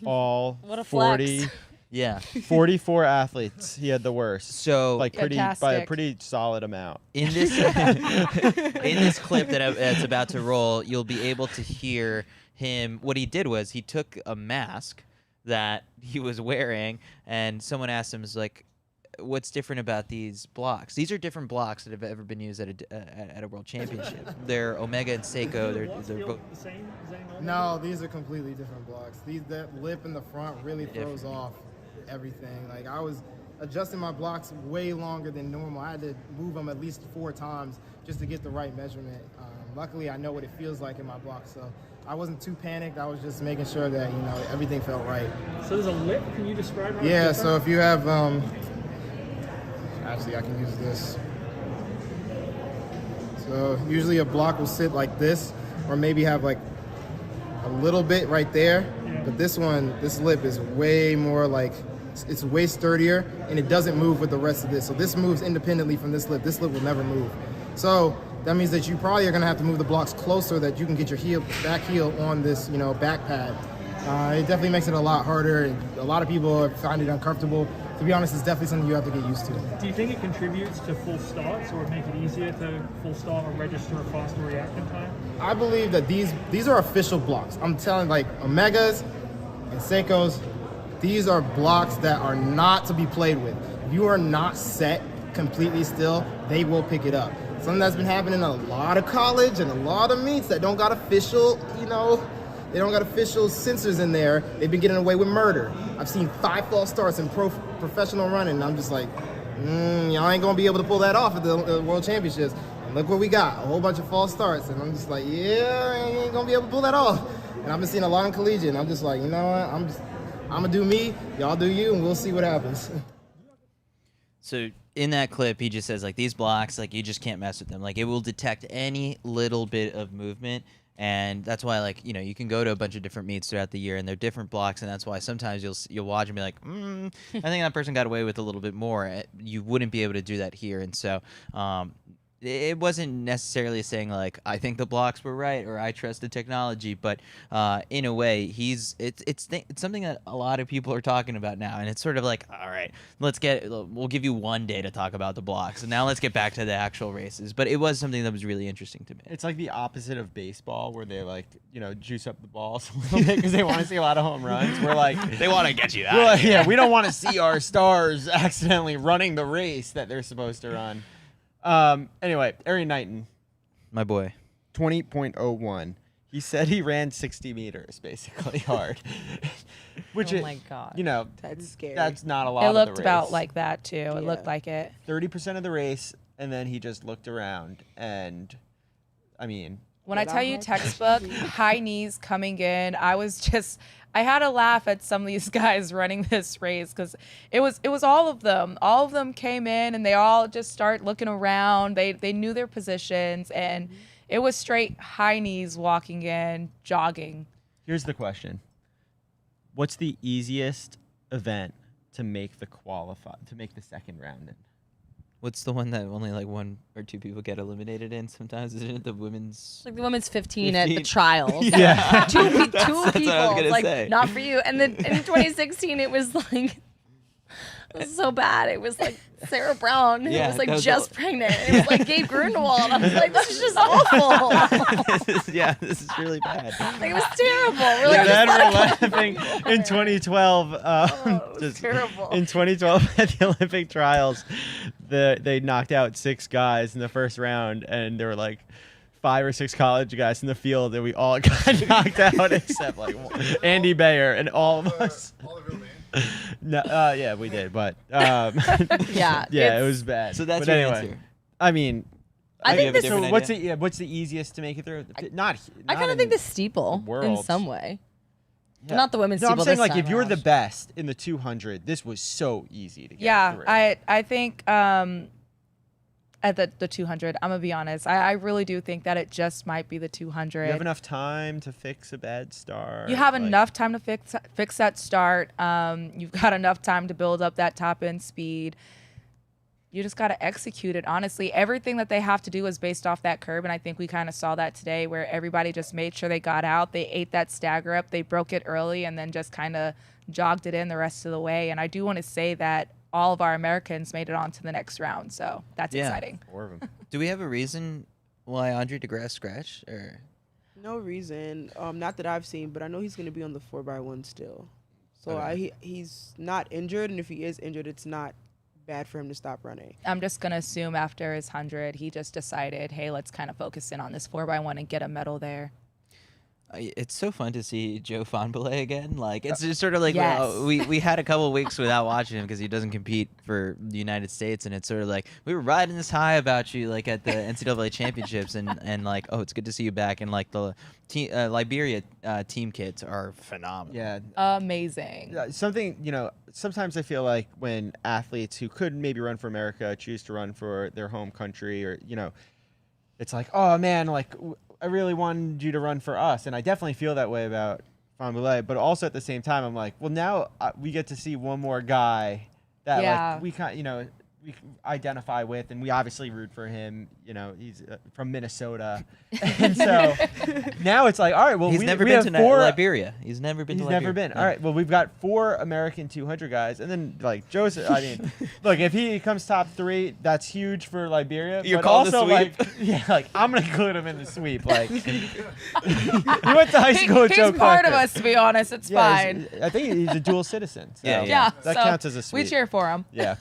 all What a 40, flex. Yeah. 44 athletes. He had the worst. So By a Fantastic. pretty solid amount. in this clip that's about to roll, you'll be able to hear him. What he did was he took a mask that he was wearing, and someone asked him, "Is like, what's different about these blocks? These are different blocks that have ever been used at a world championship. They're Omega and Seiko. They're both the same as anyone? No, these are completely different blocks. That lip in the front really throws off everything. Like, I was adjusting my blocks way longer than normal. I had to move them at least 4 times just to get the right measurement. Luckily, I know what it feels like in my blocks, so I wasn't too panicked. I was just making sure that everything felt right. So there's a lip. Can you describe how it's Yeah. different? So if you have, actually, I can use this. So usually a block will sit like this. or maybe have like a little bit right there. But this lip is way more like, it's way sturdier, and it doesn't move with the rest of this. So this moves independently from this lip. This lip will never move. So that means that you probably are gonna have to move the blocks closer that you can get your back heel on this, back pad. It definitely makes it a lot harder, and a lot of people find it uncomfortable. To be honest, it's definitely something you have to get used to. Do you think it contributes to full starts or make it easier to full start or register a faster reaction time? I believe that these are official blocks. I'm telling, like, Omegas and Seikos, these are blocks that are not to be played with. If you are not set completely still, they will pick it up. Something that's been happening in a lot of college and a lot of meets that don't got official, they don't got official sensors in there. They've been getting away with murder. I've seen 5 false starts in professional running, and I'm just like, y'all ain't gonna be able to pull that off at the World Championships. And look what we got, a whole bunch of false starts, and I'm just like, yeah, I ain't gonna be able to pull that off. And I've been seeing a lot in collegiate, and I'm just like, you know what, I'm gonna do me, y'all do you, and we'll see what happens. So in that clip, he just says, like, these blocks, like, you just can't mess with them. Like, it will detect any little bit of movement. And that's why, like, you can go to a bunch of different meets throughout the year, and they're different blocks, and that's why sometimes you'll watch and be like, I think that person got away with a little bit more. You wouldn't be able to do that here, and so it wasn't necessarily saying, like, I think the blocks were right or I trust the technology, but in a way, it's something that a lot of people are talking about now, and it's sort of like, all right, we'll give you one day to talk about the blocks, and now let's get back to the actual races. But it was something that was really interesting to me. It's like the opposite of baseball, where they like juice up the balls a little bit because they want to see a lot of home runs. We're like, They want to get you we're out. like, yeah, we don't want to see our stars accidentally running the race that they're supposed to run. Anyway, Erriyon Knighton, My boy. 20.01. He said he ran 60 meters, basically hard. Which Oh my God. That's scary. that's not a lot. It of the looked about race. like that too. It looked like it. 30% of the race, and then he just looked around, and I mean, When I tell you textbook, high knees coming in, I had a laugh at some of these guys running this race because it was all of them. All of them came in and they all just start looking around. They knew their positions, and it was straight high knees walking in, jogging. here's the question: what's the easiest event to make the second round in? What's the one that only like 1 or 2 people get eliminated in sometimes? Isn't it the women's? Like the women's 15 at the trials. Yeah. two That's people. what I was gonna Like, say. not for you. And then in 2016, it was like, it was so bad. It was like Sarah Brown, who Yeah, was like that was just all- pregnant. It was like Gabe Grunewald. I was like, this is just awful. This is really bad. Like, it was terrible. We're like, Then just we're laughing in 2012. it was terrible. In 2012 at the Olympic trials, they knocked out 6 guys in the first round, and there were like 5 or 6 college guys in the field, and we all got knocked out except like Andy Bayer and all of us. No, yeah, we did, but Yeah, yeah, it it's- was bad. So that's but your anyway, answer. I mean, I think have a this. different so idea? what's the easiest to make it through? Not I kind of think the steeple in worlds. some way. Yeah. Not the women's No, I'm steeple. saying this like time if you're the around. best in the 200, this was so easy to get Yeah, through. I think at the 200, I'm gonna be honest. I really do think that it just might be the 200. You have enough time to fix a bad start. You have like- enough time to fix that start. You've got enough time to build up that top end speed. You just got to execute it. Honestly, everything that they have to do is based off that curve, and I think we kind of saw that today, where everybody just made sure they got out, they ate that stagger up, they broke it early, and then just kind of jogged it in the rest of the way. And I do want to say that all of our Americans made it on to the next round, so that's Yeah. exciting. 4 of them. Do we have a reason why Andre DeGrasse scratched? Or No reason. Not that I've seen, but I know he's going to be on the 4x1 still. So Okay. he's not injured, and if he is injured, it's not bad for him to stop running. I'm just going to assume after his 100, he just decided, hey, let's kind of focus in on this 4x1 and get a medal there. it's so fun to see Joe Fonbele again. Like it's just sort of like Yes. we had a couple of weeks without watching him because he doesn't compete for the United States, and it's sort of like we were riding this high about you like at the NCAA championships, and like it's good to see you back, and like the Liberia team kits are phenomenal. Yeah. Amazing. Something, sometimes I feel like when athletes who could maybe run for America choose to run for their home country, or, it's like, oh man, like I really wanted you to run for us, and I definitely feel that way about Famoulet. But also at the same time, I'm like, well, now we get to see one more guy that like we we identify with, and we obviously root for him. You know, he's from Minnesota, and so now it's like, all right, well, He's never we been have to Liberia. He's never been to Liberia. He's never been. Yeah. All right, well, we've got 4 American 200 guys, and then like Joseph. I mean, look, if he comes top 3, that's huge for Liberia. You're but called the also, sweep? like, yeah, like I'm gonna include him in the sweep. Like, he went to high school with Joe He's part of Clark. us, to be honest. It's Yeah, fine. I think he's a dual citizen. So Yeah. that so counts as a sweep. We cheer for him. Yeah.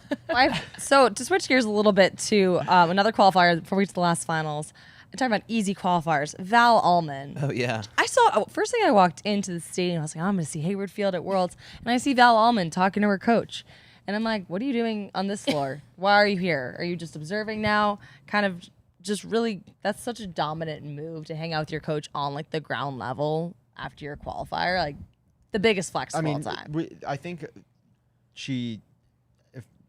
So to switch gears a little bit to another qualifier before we get to the last finals, I'm talking about easy qualifiers. Val Allman. Oh yeah. I saw first thing I walked into the stadium, I was like, I'm going to see Hayward Field at Worlds, and I see Val Allman talking to her coach, and I'm like, what are you doing on this floor? Why are you here? Are you just observing now? Kind of just really, that's such a dominant move to hang out with your coach on like the ground level after your qualifier, like the biggest flex of all time. I think she,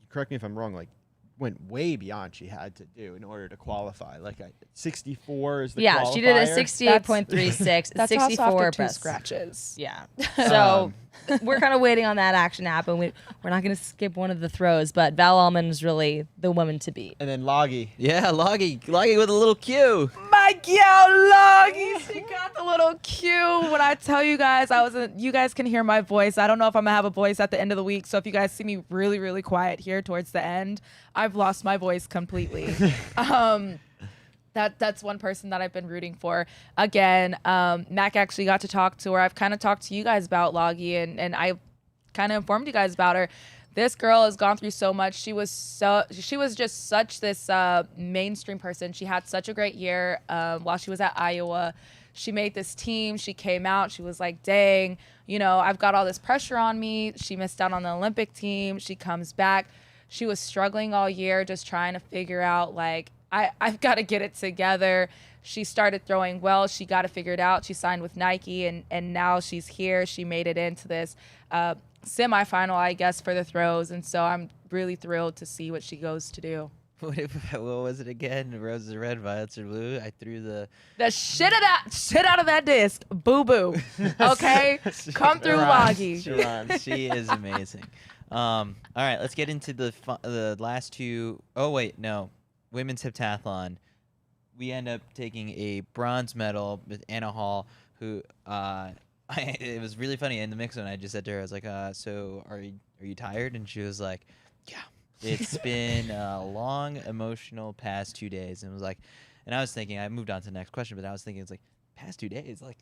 correct me if I'm wrong, like went way beyond she had to do in order to qualify. Like 64 is the qualifier. She did a 68.36. That's 64 also after 2 best. scratches. Yeah. So we're kind of waiting on that action to happen. We're not going to skip one of the throws, but Val Allman is really the woman to beat. And then Loggy. Yeah, Loggy with a little Q. My gal Loggy, she got the little cue. When I tell you guys, you guys can hear my voice. I don't know if I'm gonna have a voice at the end of the week, so if you guys see me really, really quiet here towards the end, I've lost my voice completely. That's one person that I've been rooting for. Again, Mac actually got to talk to her. I've kind of talked to you guys about Loggy, and I kind of informed you guys about her. This girl has gone through so much. She was just such this mainstream person. She had such a great year while she was at Iowa. She made this team. She came out. She was like, dang, I've got all this pressure on me. She missed out on the Olympic team. She comes back. She was struggling all year, just trying to figure out, like, I've got to get it together. She started throwing well. She got it figured out. She signed with Nike, and now she's here. She made it into this semifinal, I guess, for the throws. And so I'm really thrilled to see what she goes to do. What was it again? Roses are red, violets are blue. I threw the shit out of that disc. Boo boo. Okay? Come through, Loggy. She is amazing. All right, let's get into the last 2. Oh wait, no. Women's heptathlon. We end up taking a bronze medal with Anna Hall, who it was really funny in the mix when I just said to her, I was like, so are you tired? And she was like, yeah. It's been a long, emotional past 2 days. And I was thinking, I moved on to the next question, but I was thinking, it's like, past 2 days? Like,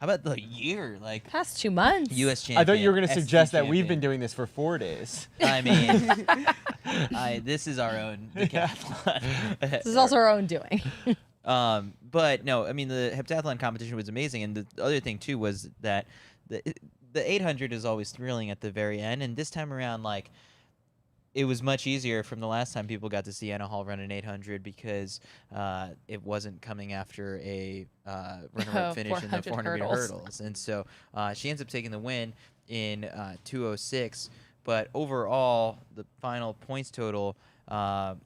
how about the year? Like, past 2 months. U.S. champion. I thought you were going to SC suggest that we've champion. been doing this for 4 days. I mean, this is our own decathlon. This is also our own doing. But no, I mean, the heptathlon competition was amazing. And the other thing, too, was that the 800 is always thrilling at the very end. And this time around, like, it was much easier from the last time people got to see Anna Hall run an 800 because it wasn't coming after a runner-up finish in the 400 hurdles. And so she ends up taking the win in 2:06. But overall, the final points total, Nafi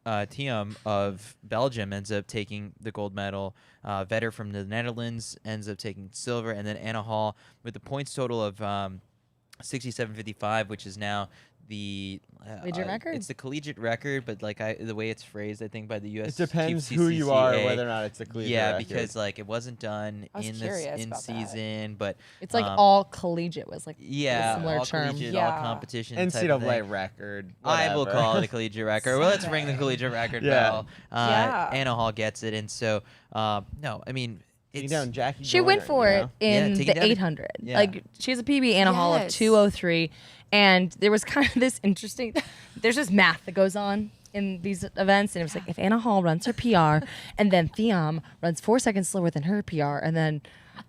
Thiam of Belgium ends up taking the gold medal. Vetter from the Netherlands ends up taking silver. And then Anna Hall with the points total of 67.55, which is now the collegiate record? It's the collegiate record, but like the way it's phrased, I think by the U.S. It depends Chief who you are, CCCA. whether or not it's the collegiate record. Because like it wasn't done I was in curious about season, but It's like all collegiate was like yeah, a similar all term. collegiate, Yeah. all competition type of NCAA thing. record. I will whatever. call it a collegiate record. Well, let's ring the collegiate record Yeah. bell. Yeah. Anna Hall gets it, and so no, I mean. Taking It's, down Jackie She went Joyner, for you it know? in taking the down 800. yeah. Like she has a PB Anna Hall of Yes. 2:03, and there was kind of this interesting. There's this math that goes on in these events, and it was like if Anna Hall runs her PR, and then Thiam runs 4 seconds slower than her PR, and then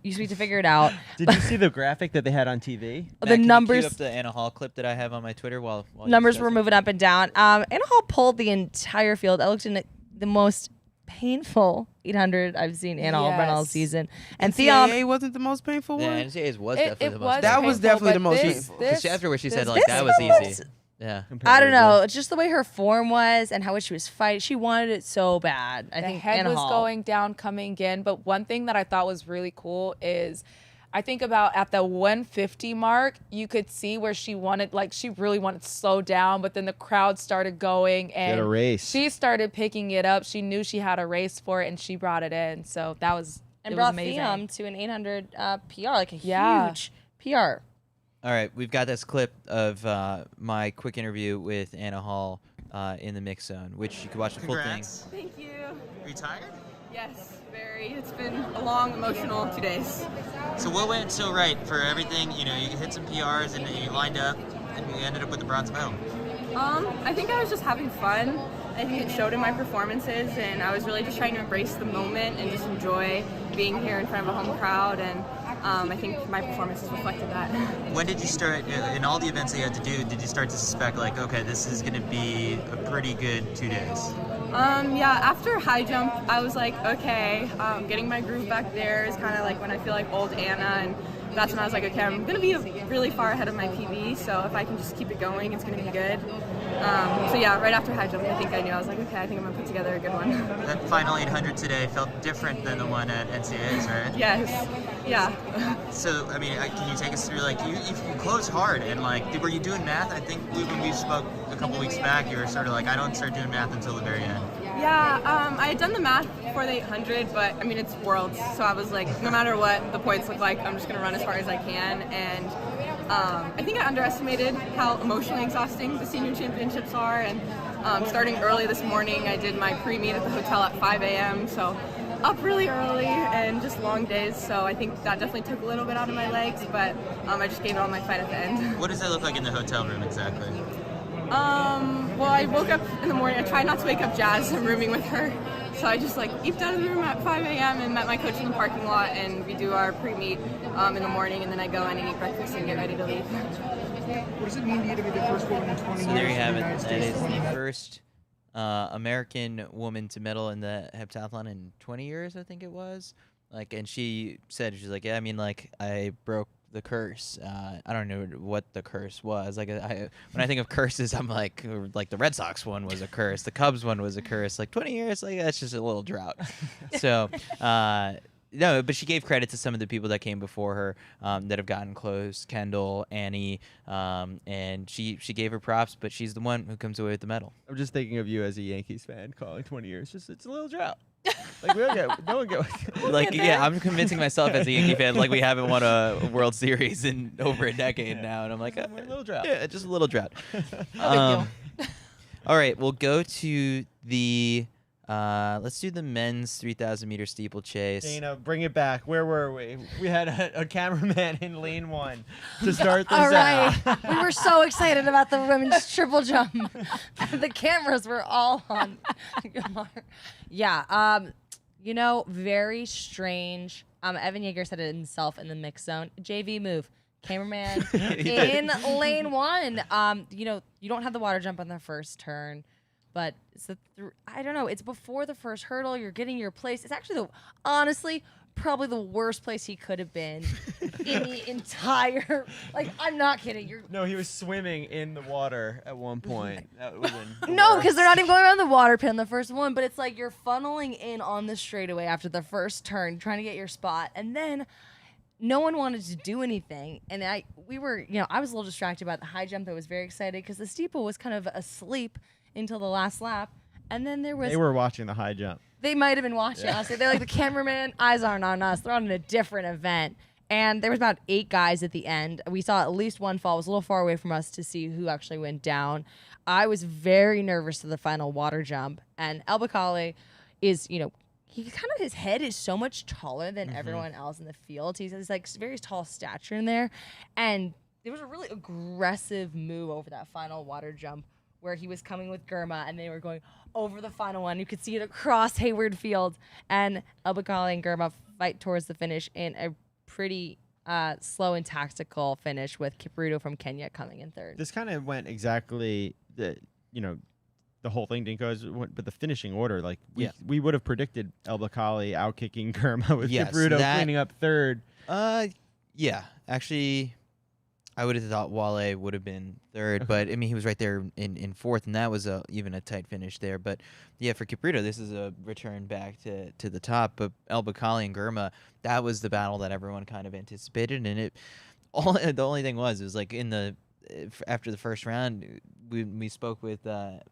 you just need to figure it out. Did you see the graphic that they had on TV? Matt, The can you numbers. queue up the Anna Hall clip that I have on my Twitter while you Numbers discuss were it? moving up and down. Anna Hall pulled the entire field. I looked in the most painful 800 I've seen Anna Hall run all Yes. season. And Thiam, NCAA wasn't the most painful Yeah, one. NCAA's was definitely the most. That was painful. definitely the most Because afterwards she said this like that was easy. Yeah. I don't know. It's just the way her form was and how she was fighting. She wanted it so bad. I The think head Anna was Hall. going down, coming in. But one thing that I thought was really cool is I think about at the 150 mark, you could see where she really wanted to slow down, but then the crowd started going and a race. she started picking it up. She knew she had a race for it and she brought it in. So that was And it brought was amazing. Theum to an 800 PR, like a Yeah. huge PR. All right, we've got this clip of my quick interview with Anna Hall in the mix zone, which you can watch the full thing. Thank you. Are you tired? Yes, very. It's been a long, emotional 2 days. So what went so right for everything? You know, you hit some PRs and you lined up and you ended up with the bronze medal. I think I was just having fun. I think it showed in my performances, and I was really just trying to embrace the moment and just enjoy being here in front of a home crowd, and I think my performances reflected that. When did you start, in all the events that you had to do, did you start to suspect like, okay, this is going to be a pretty good 2 days? Yeah, after high jump, I was like, okay, getting my groove back there is kind of like when I feel like old Anna, and that's when I was like, okay, I'm going to be really far ahead of my PB, so if I can just keep it going, it's going to be good. So yeah, right after high jump, I think I knew. I was like, okay, I think I'm going to put together a good one. That final 800 today felt different than the one at NCAAs, right? Yes, yeah. So, I mean, can you take us through, like, you closed hard, and, like, were you doing math? I think when we spoke a couple weeks back, you were sort of like, I don't start doing math until the very end. Yeah, I had done the math for the 800, but I mean, it's Worlds, so I was like, no matter what the points look like, I'm just going to run as far as I can. And I think I underestimated how emotionally exhausting the senior championships are. And starting early this morning, I did my pre-meet at the hotel at 5 a.m., so up really early and just long days. So I think that definitely took a little bit out of my legs, but I just gave it all my fight at the end. What does that look like in the hotel room exactly? Well, I woke up in the morning. I tried not to wake up Jazz. I'm rooming with her. So I just leaped out of the room at 5 a.m. and met my coach in the parking lot, and we do our pre-meet in the morning, and then I go in and eat breakfast and get ready to leave. What does it mean to you to be the first woman in 20 years? So there you have in the it. United That States is the format? first American woman to medal in the heptathlon in 20 years, I think it was. Like, and she's like, yeah, I mean, like, I broke the curse. I don't know what the curse was. Like, when I think of curses, I'm like the Red Sox one was a curse, the Cubs one was a curse. Like 20 years, like that's just a little drought. So. No, but she gave credit to some of the people that came before her that have gotten close, Kendall, Annie, and she gave her props, but she's the one who comes away with the medal. I'm just thinking of you as a Yankees fan calling 20 years. It's a little drought. Like we don't get, no one get. Like yeah, I'm convincing myself as a Yankee fan like we haven't won a World Series in over a decade now, and I'm like, a little drought. Yeah, just a little drought. deal. All right, we'll go to the. Let's do the men's 3,000 meter steeplechase. Dana, bring it back. Where were we? We had a cameraman in lane 1 to start this All right. out. We were so excited about the women's triple jump. The cameras were all on. Yeah. Very strange. Evan Yeager said it himself in the mix zone. JV move. Cameraman in lane 1. You don't have the water jump on the first turn. But it's I don't know. It's before the first hurdle. You're getting your place. It's actually honestly probably the worst place he could have been in the entire. Like I'm not kidding. No, he was swimming in the water at one point. That would've been No, worse. because they're not even going around the water pin the first one. But it's like you're funneling in on the straightaway after the first turn, trying to get your spot, and then. No one wanted to do anything, and I was a little distracted by the high jump. I was very excited because the steeple was kind of asleep until the last lap, and then there was. They were watching the high jump. They might have been watching us. They're like the cameraman. Eyes aren't on us. They're on a different event, and there was about 8 guys at the end. We saw at least one fall. It was a little far away from us to see who actually went down. I was very nervous to the final water jump, and El Bakali is he kind of his head is so much taller than everyone else in the field. He's like very tall stature in there, and there was a really aggressive move over that final water jump where he was coming with Girma and they were going over the final one. You could see it across Hayward Field, and El Bakali and Girma fight towards the finish in a pretty slow and tactical finish with Kipruto from Kenya coming in third. This kind of went exactly the whole thing didn't go but the finishing order, like we would have predicted El Bakali out-kicking Girma with Kipruto cleaning up third. Yeah, actually, I would have thought Wale would have been third, but I mean he was right there in fourth, and that was even a tight finish there. But yeah, for Kiprito, this is a return back to the top. But El Bakkali and Girma, that was the battle that everyone kind of anticipated, and the only thing was it was like after the first round, we spoke with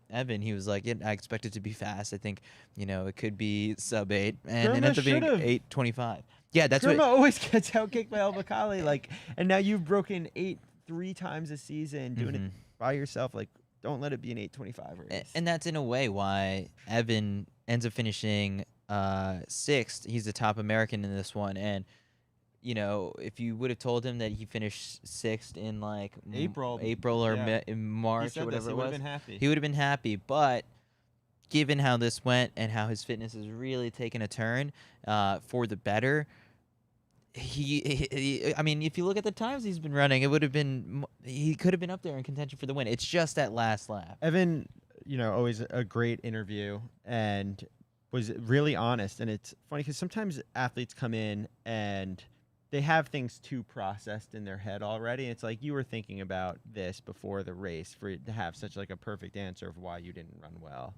Evan. He was like, yeah, I expect it to be fast. I think it could be sub 8, and it ended up being 8:25. Yeah, that's Girma what always gets outkicked by El Bakkali, and now you've broken 8 3 times a season doing it by yourself. Like, don't let it be an 8:25 race. And that's in a way why Evan ends up finishing 6th. He's the top American in this one, and if you would have told him that he finished 6th in like April or in March or whatever it was, he would have been happy. But given how this went and how his fitness has really taken a turn for the better, I mean, if you look at the times he's been running, he could have been up there in contention for the win. It's just that last lap. Evan, always a great interview and was really honest. And it's funny because sometimes athletes come in and they have things too processed in their head already. It's like you were thinking about this before the race for it to have such like a perfect answer of why you didn't run well.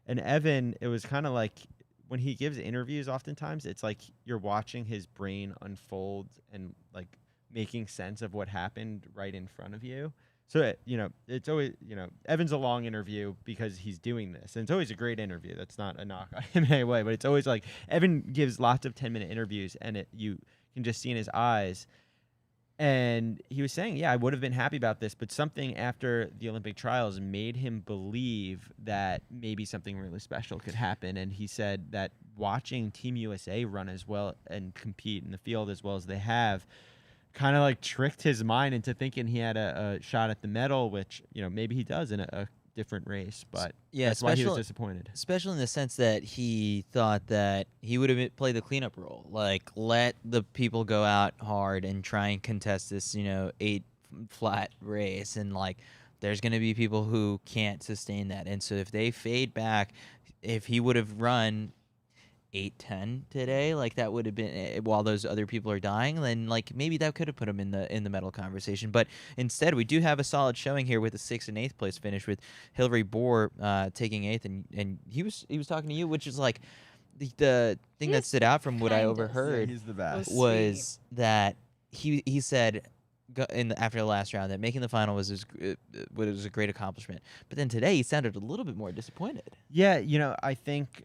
And Evan, it was kind of like when he gives interviews, oftentimes it's like you're watching his brain unfold and like making sense of what happened right in front of you. So, it's always, Evan's a long interview because he's doing this. And it's always a great interview. That's not a knock on him in any way, but it's always like Evan gives lots of 10-minute interviews and you can just see in his eyes. And he was saying, yeah, I would have been happy about this, but something after the Olympic trials made him believe that maybe something really special could happen. And he said that watching Team USA run as well and compete in the field as well as they have kind of like tricked his mind into thinking he had a shot at the medal, which, maybe he does in a different race, but that's why he was disappointed. Especially in the sense that he thought that he would have played the cleanup role, like let the people go out hard and try and contest this, 8 flat race, and like there's going to be people who can't sustain that, and so if they fade back, if he would have run 8:10 today, like that would have been while those other people are dying, then like maybe that could have put him in the medal conversation. But instead, we do have a solid showing here with a 6th and 8th place finish with Hillary Bohr taking 8th, and he was talking to you, which is like the thing that stood out from what I overheard. He's the best. Was that he said after the last round that making the final was a great accomplishment, but then today he sounded a little bit more disappointed. Yeah, I think.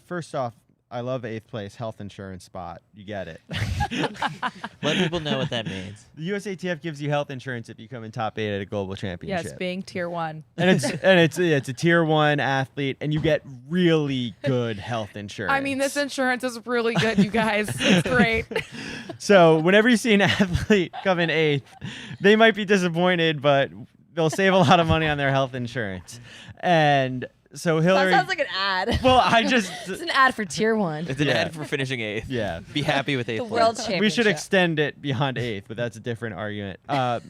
First off, I love 8th place health insurance spot. You get it. Let people know what that means. The USATF gives you health insurance if you come in top 8 at a global championship. Yes, being tier 1. And it's a tier 1 athlete, and you get really good health insurance. I mean, this insurance is really good, you guys. It's great. So whenever you see an athlete come in 8th, they might be disappointed, but they'll save a lot of money on their health insurance. And so Hillary. That sounds like an ad. Well, it's an ad for tier 1. It's an ad for finishing 8th. Yeah. Be happy with 8th. The World Championship. We should extend it beyond 8th, but that's a different argument. But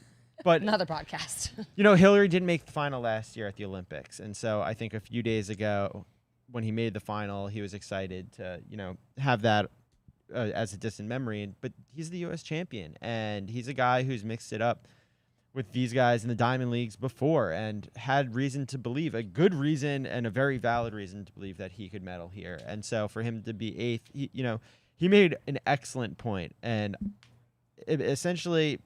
another podcast. Hillary didn't make the final last year at the Olympics, and so I think a few days ago, when he made the final, he was excited to have that as a distant memory. But he's the U.S. champion, and he's a guy who's mixed it up with these guys in the Diamond Leagues before and had reason to believe, a good reason and a very valid reason to believe that he could medal here. And so for him to be 8th, he made an excellent point. And essentially,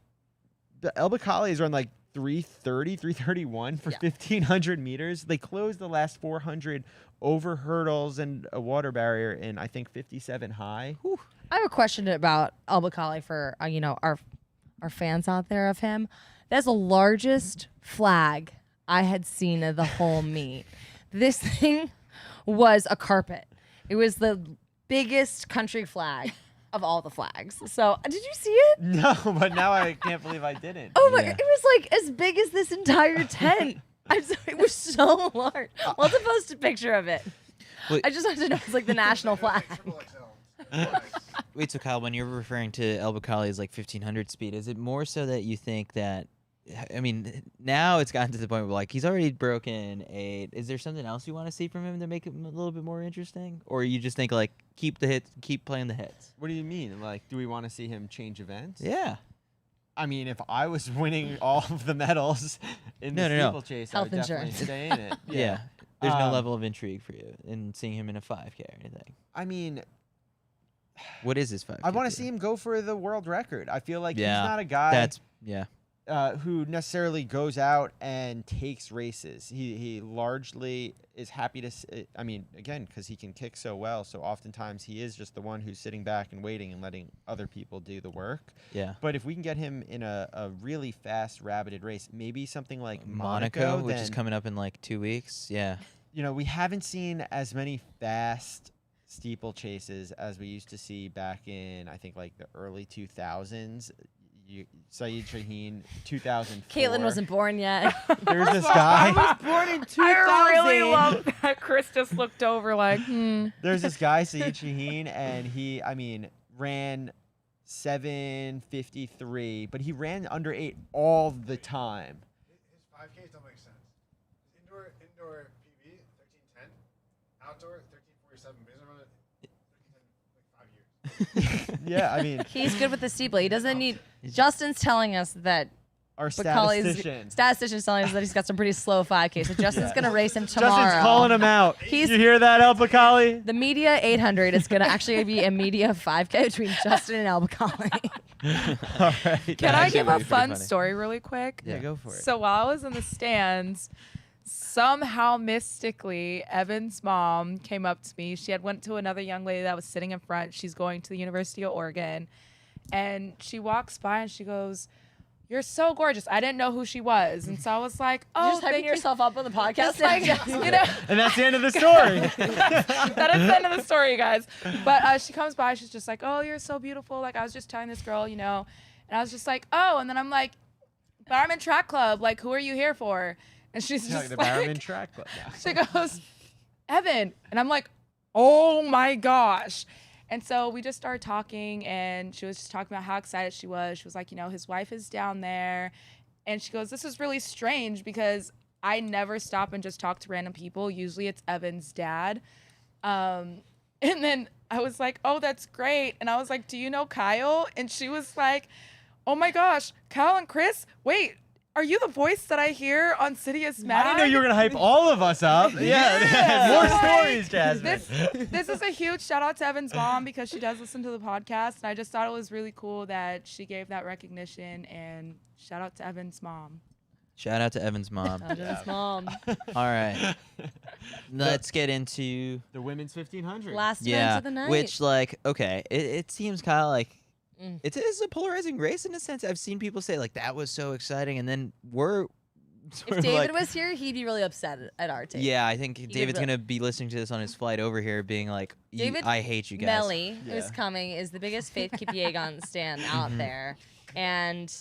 the El Bakkali's run like 3:30, 3:31 for 1,500 meters. They closed the last 400 over hurdles and a water barrier in, I think, 57 high. Whew. I have a question about El Bakkali for, our fans out there of him. That's the largest flag I had seen of the whole meet. This thing was a carpet. It was the biggest country flag of all the flags. So, did you see it? No, but now I can't believe I didn't. Oh my! It was like as big as this entire tent. It was so large. We'll have to post a picture of it. Wait. I just wanted to know it's like the national flag. Wait, so Kyle, when you're referring to El Bakkali's like 1,500 speed, is it more so that you think that? I mean, now it's gotten to the point where like he's already broken 8. Is there something else you want to see from him to make it a little bit more interesting, or you just think like keep the hits, keep playing the hits? What do you mean? Like, do we want to see him change events? Yeah. I mean, if I was winning all of the medals in the steeplechase, I would definitely stay in it. Yeah. There's no level of intrigue for you in seeing him in a 5K or anything. I mean, what is his 5K? I want to see him go for the world record. I feel like he's not a guy who necessarily goes out and takes races. He largely is happy to. I mean, again, because he can kick so well. So oftentimes he is just the one who's sitting back and waiting and letting other people do the work. Yeah. But if we can get him in a really fast, rabbited race, maybe something like Monaco, which is coming up in like 2 weeks. Yeah. You know, we haven't seen as many fast steeplechases as we used to see back in, I think, like the early 2000s. Saeed Shaheen, 2004. Caitlin wasn't born yet. There's this guy. I was born in 2000. I really love that Chris just looked over like, There's this guy, Saeed Shaheen, and he, I mean, ran 7:53, but he ran under 8 all the time. His 5Ks don't make sense. Indoor PB 13:10, outdoor 13:47. But he's run it 13:10 like 5 years. Yeah, I mean, He's good with the steeple. He doesn't need. Justin's telling us that. our statistician's telling us that he's got some pretty slow 5K. So Justin's gonna race him tomorrow. Justin's calling him out. You hear that, El Bacali? The media 800 is gonna actually be a media 5K between Justin and El Bacali. All right. can I give a fun story really quick? Yeah, go for it. So while I was in the stands, somehow mystically, Evan's mom came up to me. She had went to another young lady that was sitting in front. She's going to the University of Oregon. And she walks by and she goes, "You're so gorgeous." I didn't know who she was. And so I was like, "Oh, You're just hyping yourself up on the podcast. It's like, you know, And that's the end of the story. that is the end of the story, you guys. But she comes by, she's just like, "Oh, you're so beautiful." Like, I was just telling this girl, you know, and I was just like, "Oh," and then I'm like, "But I'm in track club. Like, who are you here for?" And she's just the like, Bowerman track club. she goes, "Evan," and I'm like, "Oh my gosh." And so we just started talking, and she was just talking about how excited she was. She was like, you know, his wife is down there. And she goes, "This is really strange because I never stop and just talk to random people. Usually it's Evan's dad." And then I was like, "Oh, that's great." And I was like, "Do you know Kyle?" And she was like, "Oh my gosh, Kyle and Chris, wait, are you the voice that I hear on CITIUS MAG?" I didn't know you were going to hype all of us up. Yeah. More stories, Jasmine. This is a huge shout out to Evan's mom because she does listen to the podcast. And I just thought it was really cool that she gave that recognition, and shout out to Evan's mom. Shout out to Evan's mom. Evan's mom. All right. Let's get into the women's 1500. Last event of the night. which, like, okay, it seems kind of like it's a polarizing race in a sense. I've seen people say, like, that was so exciting, and then we're sort If of David like, was here, he'd be really upset at our take. yeah, I think David's really- going to be listening to this on his flight over here being like, David I hate you guys. Melly, who's coming, is the biggest Faith Kipyegon stand out there. And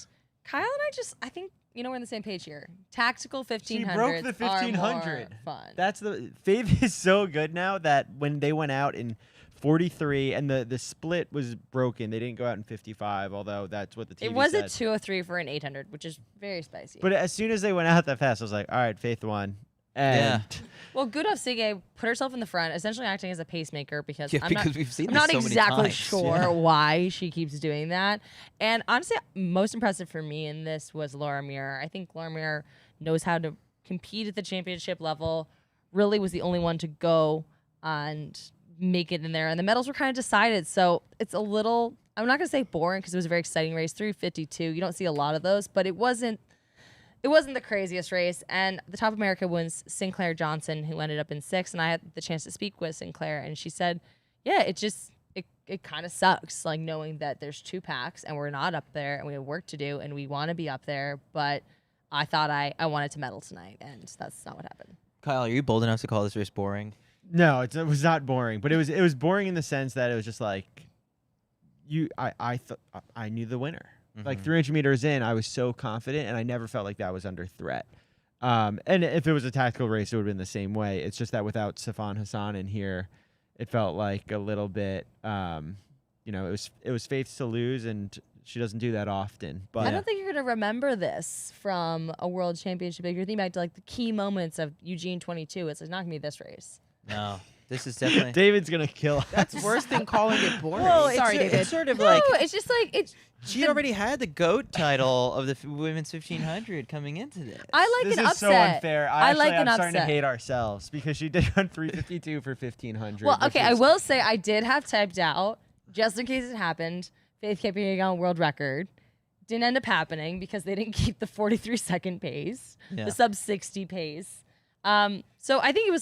Kyle and I think, you know, we're on the same page here. Tactical 1500. She broke the 1500. Fun. That's the Faith is so good now that when they went out in 43 and the split was broken, they didn't go out in 55, although that's what the TV It was said. a 203 for an 800, which is very spicy. But as soon as they went out that fast, I was like, all right, Faith won. And Well, Gudov Sige put herself in the front, essentially acting as a pacemaker because Yeah, I'm because not, we've seen I'm this not so many exactly times. sure Yeah. why she keeps doing that. And honestly, most impressive for me in this was Laura Muir. I think Laura Muir knows how to compete at the championship level, really was the only one to go and make it in there. And the medals were kind of decided. So it's a little, I'm not going to say boring because it was a very exciting race, 352. You don't see a lot of those, but it wasn't the craziest race. And the top America wins Sinclair Johnson, who ended up in 6th. And I had the chance to speak with Sinclair, and she said, yeah, it kind of sucks, like knowing that there's 2 packs and we're not up there and we have work to do and we want to be up there. But I thought I wanted to medal tonight, and that's not what happened. Kyle, are you bold enough to call this race boring? no, it was not boring, but it was boring in the sense that it was just like I knew the winner. Like 300 meters in, I was so confident, and I never felt like that was under threat. And if it was a tactical race, it would have been the same way. It's just that without Safan Hassan in here, it felt like a little bit, it was Faith's to lose, and she doesn't do that often. But I don't think you're going to remember this from a world championship. If you're thinking back to like the key moments of Eugene 22, it's like not going to be this race. No. This is definitely. David's gonna kill us. That's worse than calling it boring. Well, Sorry, David. It's sort of No, like it's just like it's. she already had the GOAT title of the women's 1500 coming into this. I like This an is upset. so unfair. I like I'm an starting to upset. hate ourselves because she did run 3:52 for 1500. Well, which okay, I is- will say I did have typed out just in case it happened. Faith Kipyegon world record didn't end up happening because they didn't keep the 43-second pace, Yeah. the sub 60 pace. So I think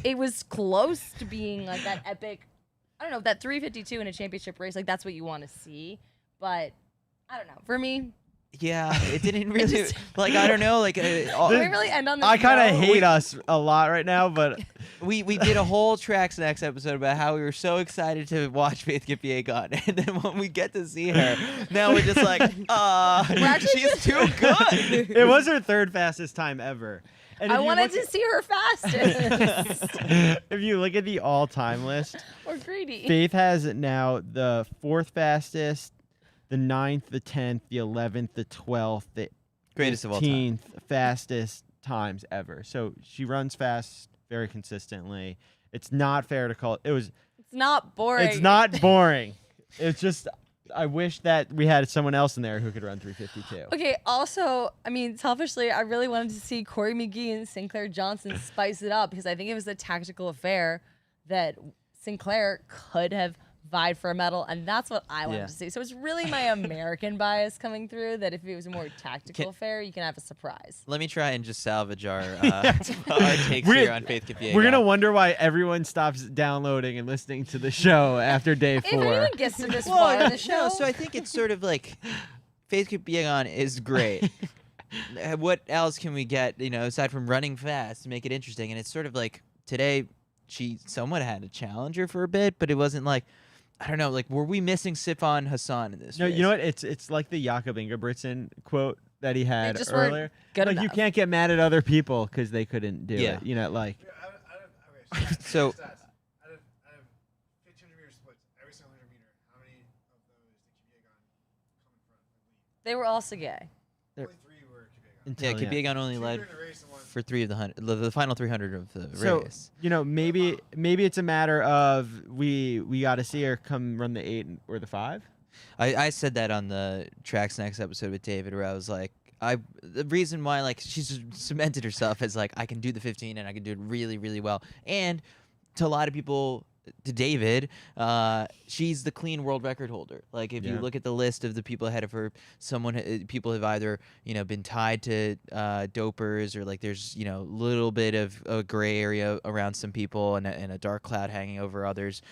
it was close to being like that epic. I don't know, that 3:52 in a championship race. Like that's what you want to see, but I don't know. For me, Yeah, it didn't really like. I don't know. Like can we really end on this? I kind of note? hate us a lot right now, but we did a whole Tracks Next episode about how we were so excited to watch Faith Kipyegon, and then when we get to see her, now we're just like, she's too good. it was her third fastest time ever. And I if you wanted look to see her fastest. if you look at the all-time list, We're greedy. Faith has now the 4th fastest, the 9th, the 10th, the 11th, the 12th, the Greatest of all time. 15th fastest times ever. So she runs fast very consistently. It's not fair to call it. It's not boring. It's not boring. It's just I wish that we had someone else in there who could run 3:52. Okay, also, I mean, selfishly, I really wanted to see Corey McGee and Sinclair Johnson spice it up because I think it was a tactical affair that Sinclair could have vied for a medal, and that's what I wanted Yeah. to see. So it's really my American bias coming through that if it was a more tactical affair, you can have a surprise. Let me try and just salvage our takes We're- here on Faith Kipyegon. We're gonna wonder why everyone stops downloading and listening to the show after day If 4. anyone gets to this far in the show, No, so I think it's sort of like Faith Kipyegon is great. What else can we get, aside from running fast to make it interesting? And it's sort of like today she somewhat had a challenger for a bit, but it wasn't like, I don't know, like were we missing Sifan Hassan in this No, race? you know what? It's like the Jakob Ingebrigtsen quote that he had just weren't earlier. good Like you enough. can't get mad at other people because they couldn't do Yeah. it. You know, like Okay, So- stats. Out of 1,500 meter splits, every single 100 meter, how many of those did Kipyegon come in front of lead? they were all Sage. Only 3 were Kipyegon. Yeah, until- Kipyegon only Two led during the race and one. for 3 of the 100, the final 300 of the So race. maybe it's a matter of we got to see her come run the 8 or the 5. I said that on the Tracks Next episode with David, where I was like, the reason why like she's cemented herself as like I can do the 15 and I can do it really, really well, and to a lot of people, to David, she's the clean world record holder. Like if you Yeah. look at the list of the people ahead of her, people have either been tied to dopers or like there's little bit of a gray area around some people and a dark cloud hanging over others.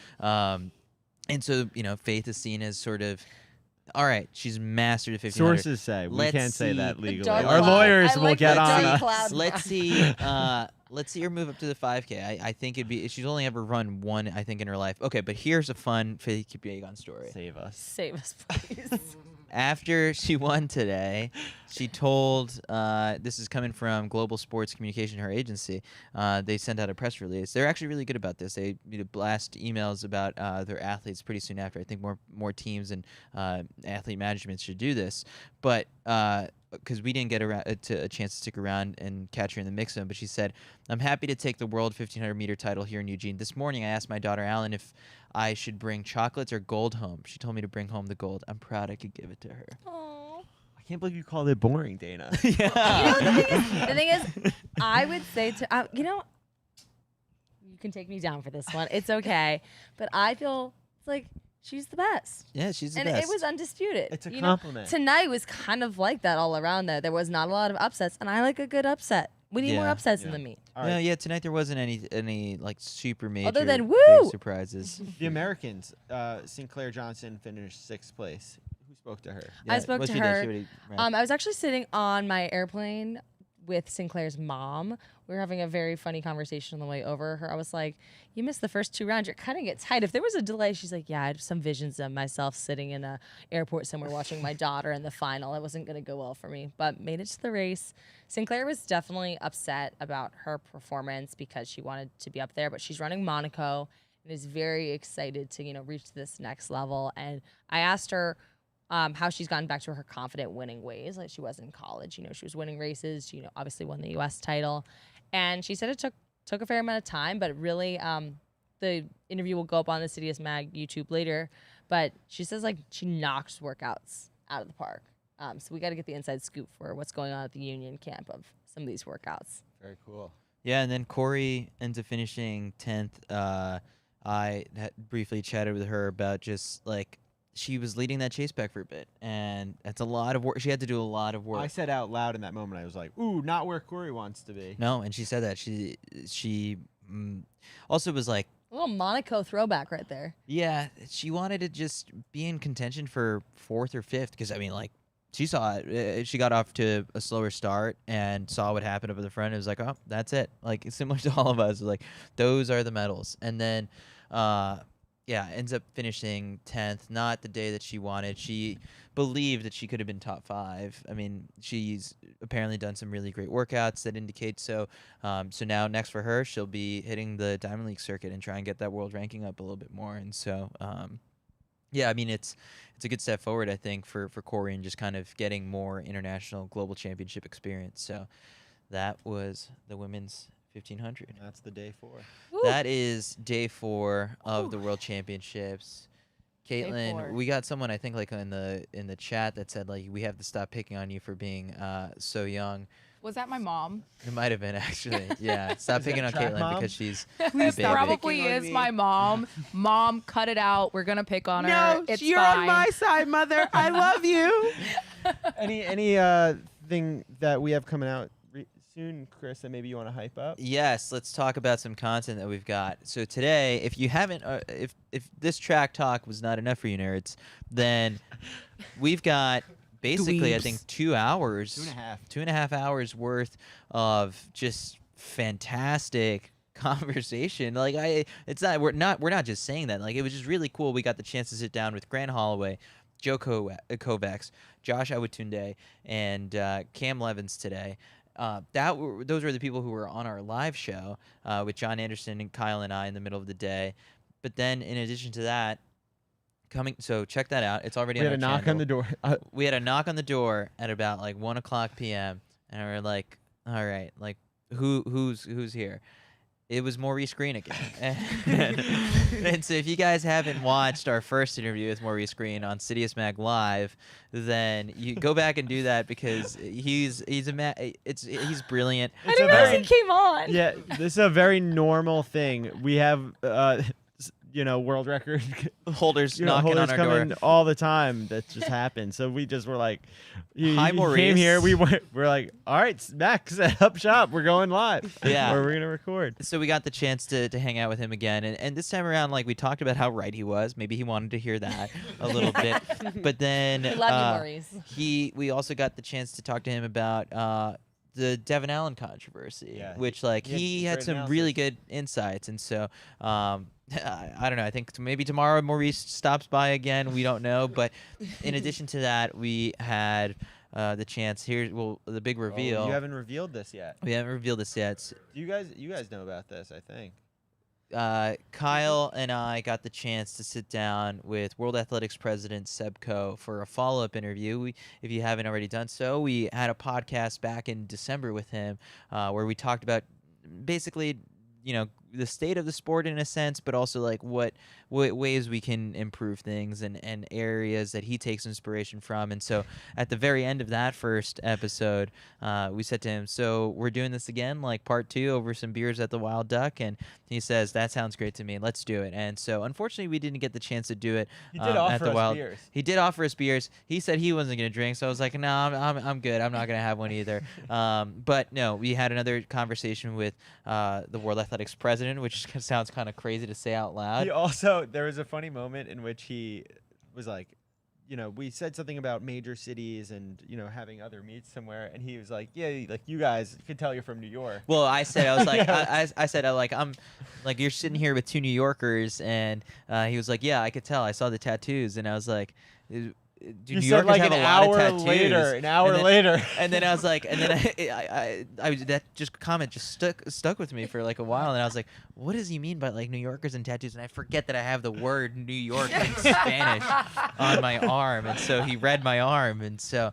And so Faith is seen as sort of, all right, she's mastered the 1500. Sources say we Let's can't say see that the legally. dark Our cloud. lawyers I will like get the on dark us. cloud. Let's see her move up to the 5K. I think it'd be. She's only ever run one, I think, in her life. Okay, but here's a fun Faith Kipyegon story. Save us. Save us, please. After she won today, she told, this is coming from Global Sports Communication, her agency. They sent out a press release. They're actually really good about this. They blast emails about their athletes pretty soon after. I think more teams and athlete management should do this. But because we didn't get a chance to stick around and catch her in the mix zone, but she said, I'm happy to take the world 1,500 meter title here in Eugene. This morning I asked my daughter Alan if I should bring chocolates or gold home. She told me to bring home the gold. I'm proud I could give it to her. Aww. I can't believe you called it boring, Dana. The thing is, I would say to you can take me down for this one. It's okay, but I feel it's like she's the best. Yeah, she's the And best. it was undisputed. It's a You compliment. Tonight was kind of like that all around though. There was not a lot of upsets, and I like a good upset. We need more Yeah. upsets in the meet. All No, right. yeah, tonight there wasn't any like super major than big woo! surprises. The Americans, Sinclair Johnson finished 6th place. Who spoke to her? I spoke what to she did, her. she already ran. I was actually sitting on my airplane with Sinclair's mom. We were having a very funny conversation on the way over. I was like, you missed the first 2 rounds. You're cutting it tight. If there was a delay, she's like, yeah, I had some visions of myself sitting in a airport somewhere watching my daughter in the final. It wasn't going to go well for me, but made it to the race. Sinclair was definitely upset about her performance because she wanted to be up there, but she's running Monaco and is very excited to, reach this next level. And I asked her, how she's gotten back to her confident winning ways like she was in college. She was winning races. She, obviously won the U.S. title. And she said it took a fair amount of time, but really the interview will go up on the CITIUS Mag YouTube later, but she says like she knocks workouts out of the park. So we got to get the inside scoop for what's going on at the Union camp of some of these workouts. Very cool. Yeah, and then Corey ends up finishing 10th. I briefly chatted with her about just like she was leading that chase pack for a bit, and that's a lot of work. She had to do a lot of work. I said out loud in that moment, I was like, "Ooh, not where Corey wants to be." No, and she said that she also was like, A little Monaco throwback right there. yeah, she wanted to just be in contention for 4th or 5th because I mean, like, she saw it. She got off to a slower start and saw what happened over the front. It was like, oh, that's it. Like, similar to all of us, like those are the medals. And then, yeah, ends up finishing 10th. Not the day that she wanted. She believed that she could have been top 5. I mean, she's apparently done some really great workouts that indicate so. So now next for her, she'll be hitting the Diamond League circuit and try and get that world ranking up a little bit more. And so, yeah, I mean, it's a good step forward, I think, for Corey and just kind of getting more international global championship experience. So that was the women's 1500. That's the day 4. Woo. That is day 4 of the World Championships. Caitlin, 4. we got someone I think like in the chat that said like we have to stop picking on you for being so young. Was that my mom? It might have been actually. Yeah, stop picking on track Caitlin mom? because she's Please a stop baby. Probably picking on is me. my mom. Mom, cut it out. We're gonna pick on her. No, It's you're fine. on my side, mother. I love you. Any thing that we have coming out soon, Chris, that maybe you want to hype up? Yes, let's talk about some content that we've got. So today, if you haven't, if this track was not enough for you nerds, then we've got basically I Dweebs. think 2 hours, 2.5. 2.5 hours worth of just fantastic conversation. Like we're not just saying that. Like it was just really cool. We got the chance to sit down with Grant Holloway, Joe Kovacs, Josh Awatunde, and Cam Levins today. Those were the people who were on our live show with John Anderson and Kyle and I in the middle of the day. But then, in addition to that, so check that out. It's already We on had our a knock on channel. the door. We had a knock on the door at about like 1:00 p.m. and we were like, "All right, like who's here?" It was Maurice Green again. And so if you guys haven't watched our first interview with Maurice Green on CITIUS MAG Live, then you go back and do that because he's brilliant. I didn't realize he came on. Yeah, this is a very normal thing. We have world record Holders knocking holders on our come in door. all the time. That just happens. So we just were like, Hi, he Maurice. came here. We're like, all right, Max, set up shop. We're going live. Yeah. Or we're gonna record. So we got the chance to hang out with him again, and this time around, like we talked about how right he was. Maybe he wanted to hear that a little bit, but then We love you, Maurice. we also got the chance to talk to him about the Devin Allen controversy, Yeah. which like He he had had great some analysis. really good insights, and so I don't know. I think maybe tomorrow Maurice stops by again. We don't know, but in addition to that, we had the chance. The big reveal. Oh, you haven't revealed this yet. We haven't revealed this yet. You guys know about this, I think. Kyle and I got the chance to sit down with World Athletics President Seb Coe for a follow-up interview. If you haven't already done so, we had a podcast back in December with him where we talked about basically, the state of the sport in a sense, but also like what ways we can improve things and areas that he takes inspiration from. And so at the very end of that first episode, we said to him, so we're doing this again, like part 2 over some beers at the Wild Duck. And he says, that sounds great to me. Let's do it. And so unfortunately we didn't get the chance to do it He did at offer the us Wild. beers. He did offer us beers. He said he wasn't going to drink. So I was like, no, I'm good. I'm not going to have one either. But no, we had another conversation with the World Athletics President, which sounds kind of crazy to say out loud. He also, there was a funny moment in which he was like, we said something about major cities and, having other meets somewhere. And he was like, yeah, like you guys could tell you're from New York. Well, I said, I was like, Yeah. I said, I'm like, you're sitting here with 2 New Yorkers. And he was like, yeah, I could tell. I saw the tattoos. And I was like, do You New said Yorkers like have an a lot of hour tattoos? later. An hour And then- later. And then I was like, and then I that just comment just stuck with me for like a while, and I was like, what does he mean by like New Yorkers and tattoos? And I forget that I have the word New York in Spanish on my arm, and so he read my arm, and so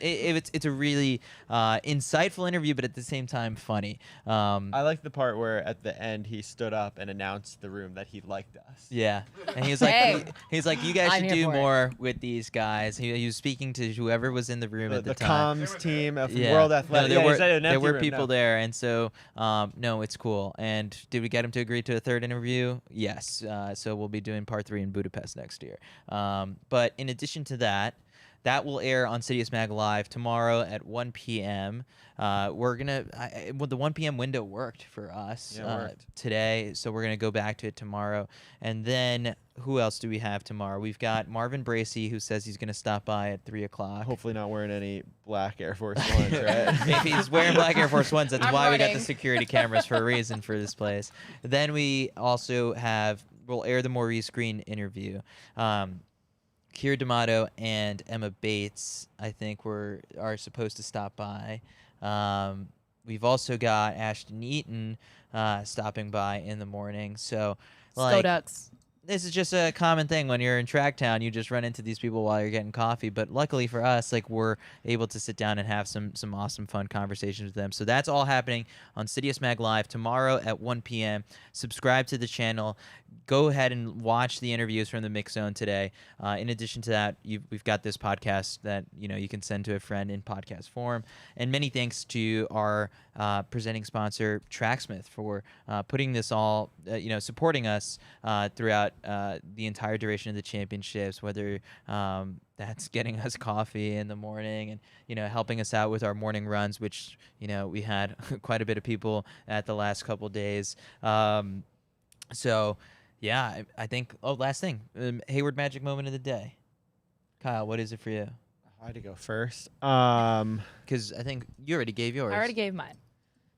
it's a really insightful interview, but at the same time funny. I like the part where at the end he stood up and announced the room that he liked us. Yeah, and he's like, Hey. he's like, you guys I'm should here do for it. more with these guys. He was speaking to whoever was in the room at the time. comms team from Yeah. World No, Athletic. there Yeah, were he said an there empty were room, people no. there, and so no, it's cool. And did we get him to agree to a third interview? Yes. So we'll be doing part 3 in Budapest next year. But in addition to that. That will air on CITIUS MAG Live tomorrow at 1 p.m. We're gonna the 1 p.m. window worked for us Yeah, it worked. today, so we're gonna go back to it tomorrow. And then who else do we have tomorrow? We've got Marvin Bracey, who says he's gonna stop by at 3 o'clock. Hopefully not wearing any black Air Force Ones, right? If he's wearing black Air Force Ones, that's I'm why we got the running. security cameras for a reason for this place. Then we also we'll air the Maurice Green interview. Keira D'Amato and Emma Bates, I think, are supposed to stop by. We've also got Ashton Eaton stopping by in the morning. So, like, Ducks. this is just a common thing when you're in Track Town. You just run into these people while you're getting coffee. But luckily for us, like, we're able to sit down and have some awesome, fun conversations with them. So that's all happening on CITIUS MAG Live tomorrow at 1 p.m. Subscribe to the channel. Go ahead and watch the interviews from the Mix Zone today. In addition to that, we've got this podcast that you can send to a friend in podcast form. And many thanks to our presenting sponsor, Tracksmith, for putting this all, supporting us throughout the entire duration of the championships, whether that's getting us coffee in the morning and, helping us out with our morning runs, which, we had quite a bit of people at the last couple days. So, yeah, I think, last thing, Hayward Magic Moment of the Day. Kyle, what is it for you? I had to go first. Because I think you already gave yours. I already gave mine.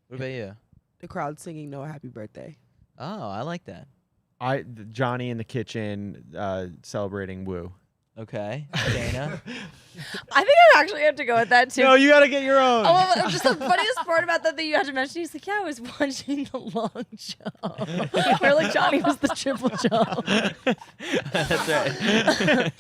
What about you? The crowd singing "No Happy Birthday." Oh, I like that. Johnny in the kitchen celebrating Woo. Okay. Dana? I think I actually have to go with that too. No, you got to get your own. Oh, well, just the funniest part about that you had to mention, he's like, yeah, I was watching the long jump. Where like Johnny was the triple jump. That's right.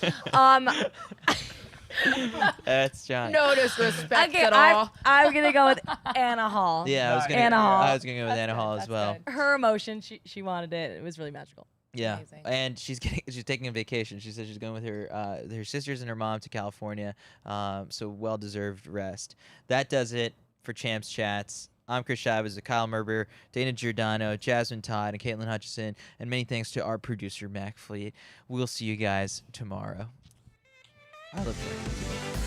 That's Johnny. No disrespect Okay, at all. I'm gonna go with Anna Hall. Yeah, Anna Hall. I was gonna go with Anna Hall as well. Her emotion, she wanted it. It was really magical. Yeah, Amazing. and she's taking a vacation. She said she's going with her sisters and her mom to California. So well-deserved rest. That does it for Champs Chats. I'm Chris Chavez, Kyle Merber, Dana Giordano, Jasmine Todd, and Caitlin Hutchison. And many thanks to our producer, Mac Fleet. We'll see you guys tomorrow. I look forward to it.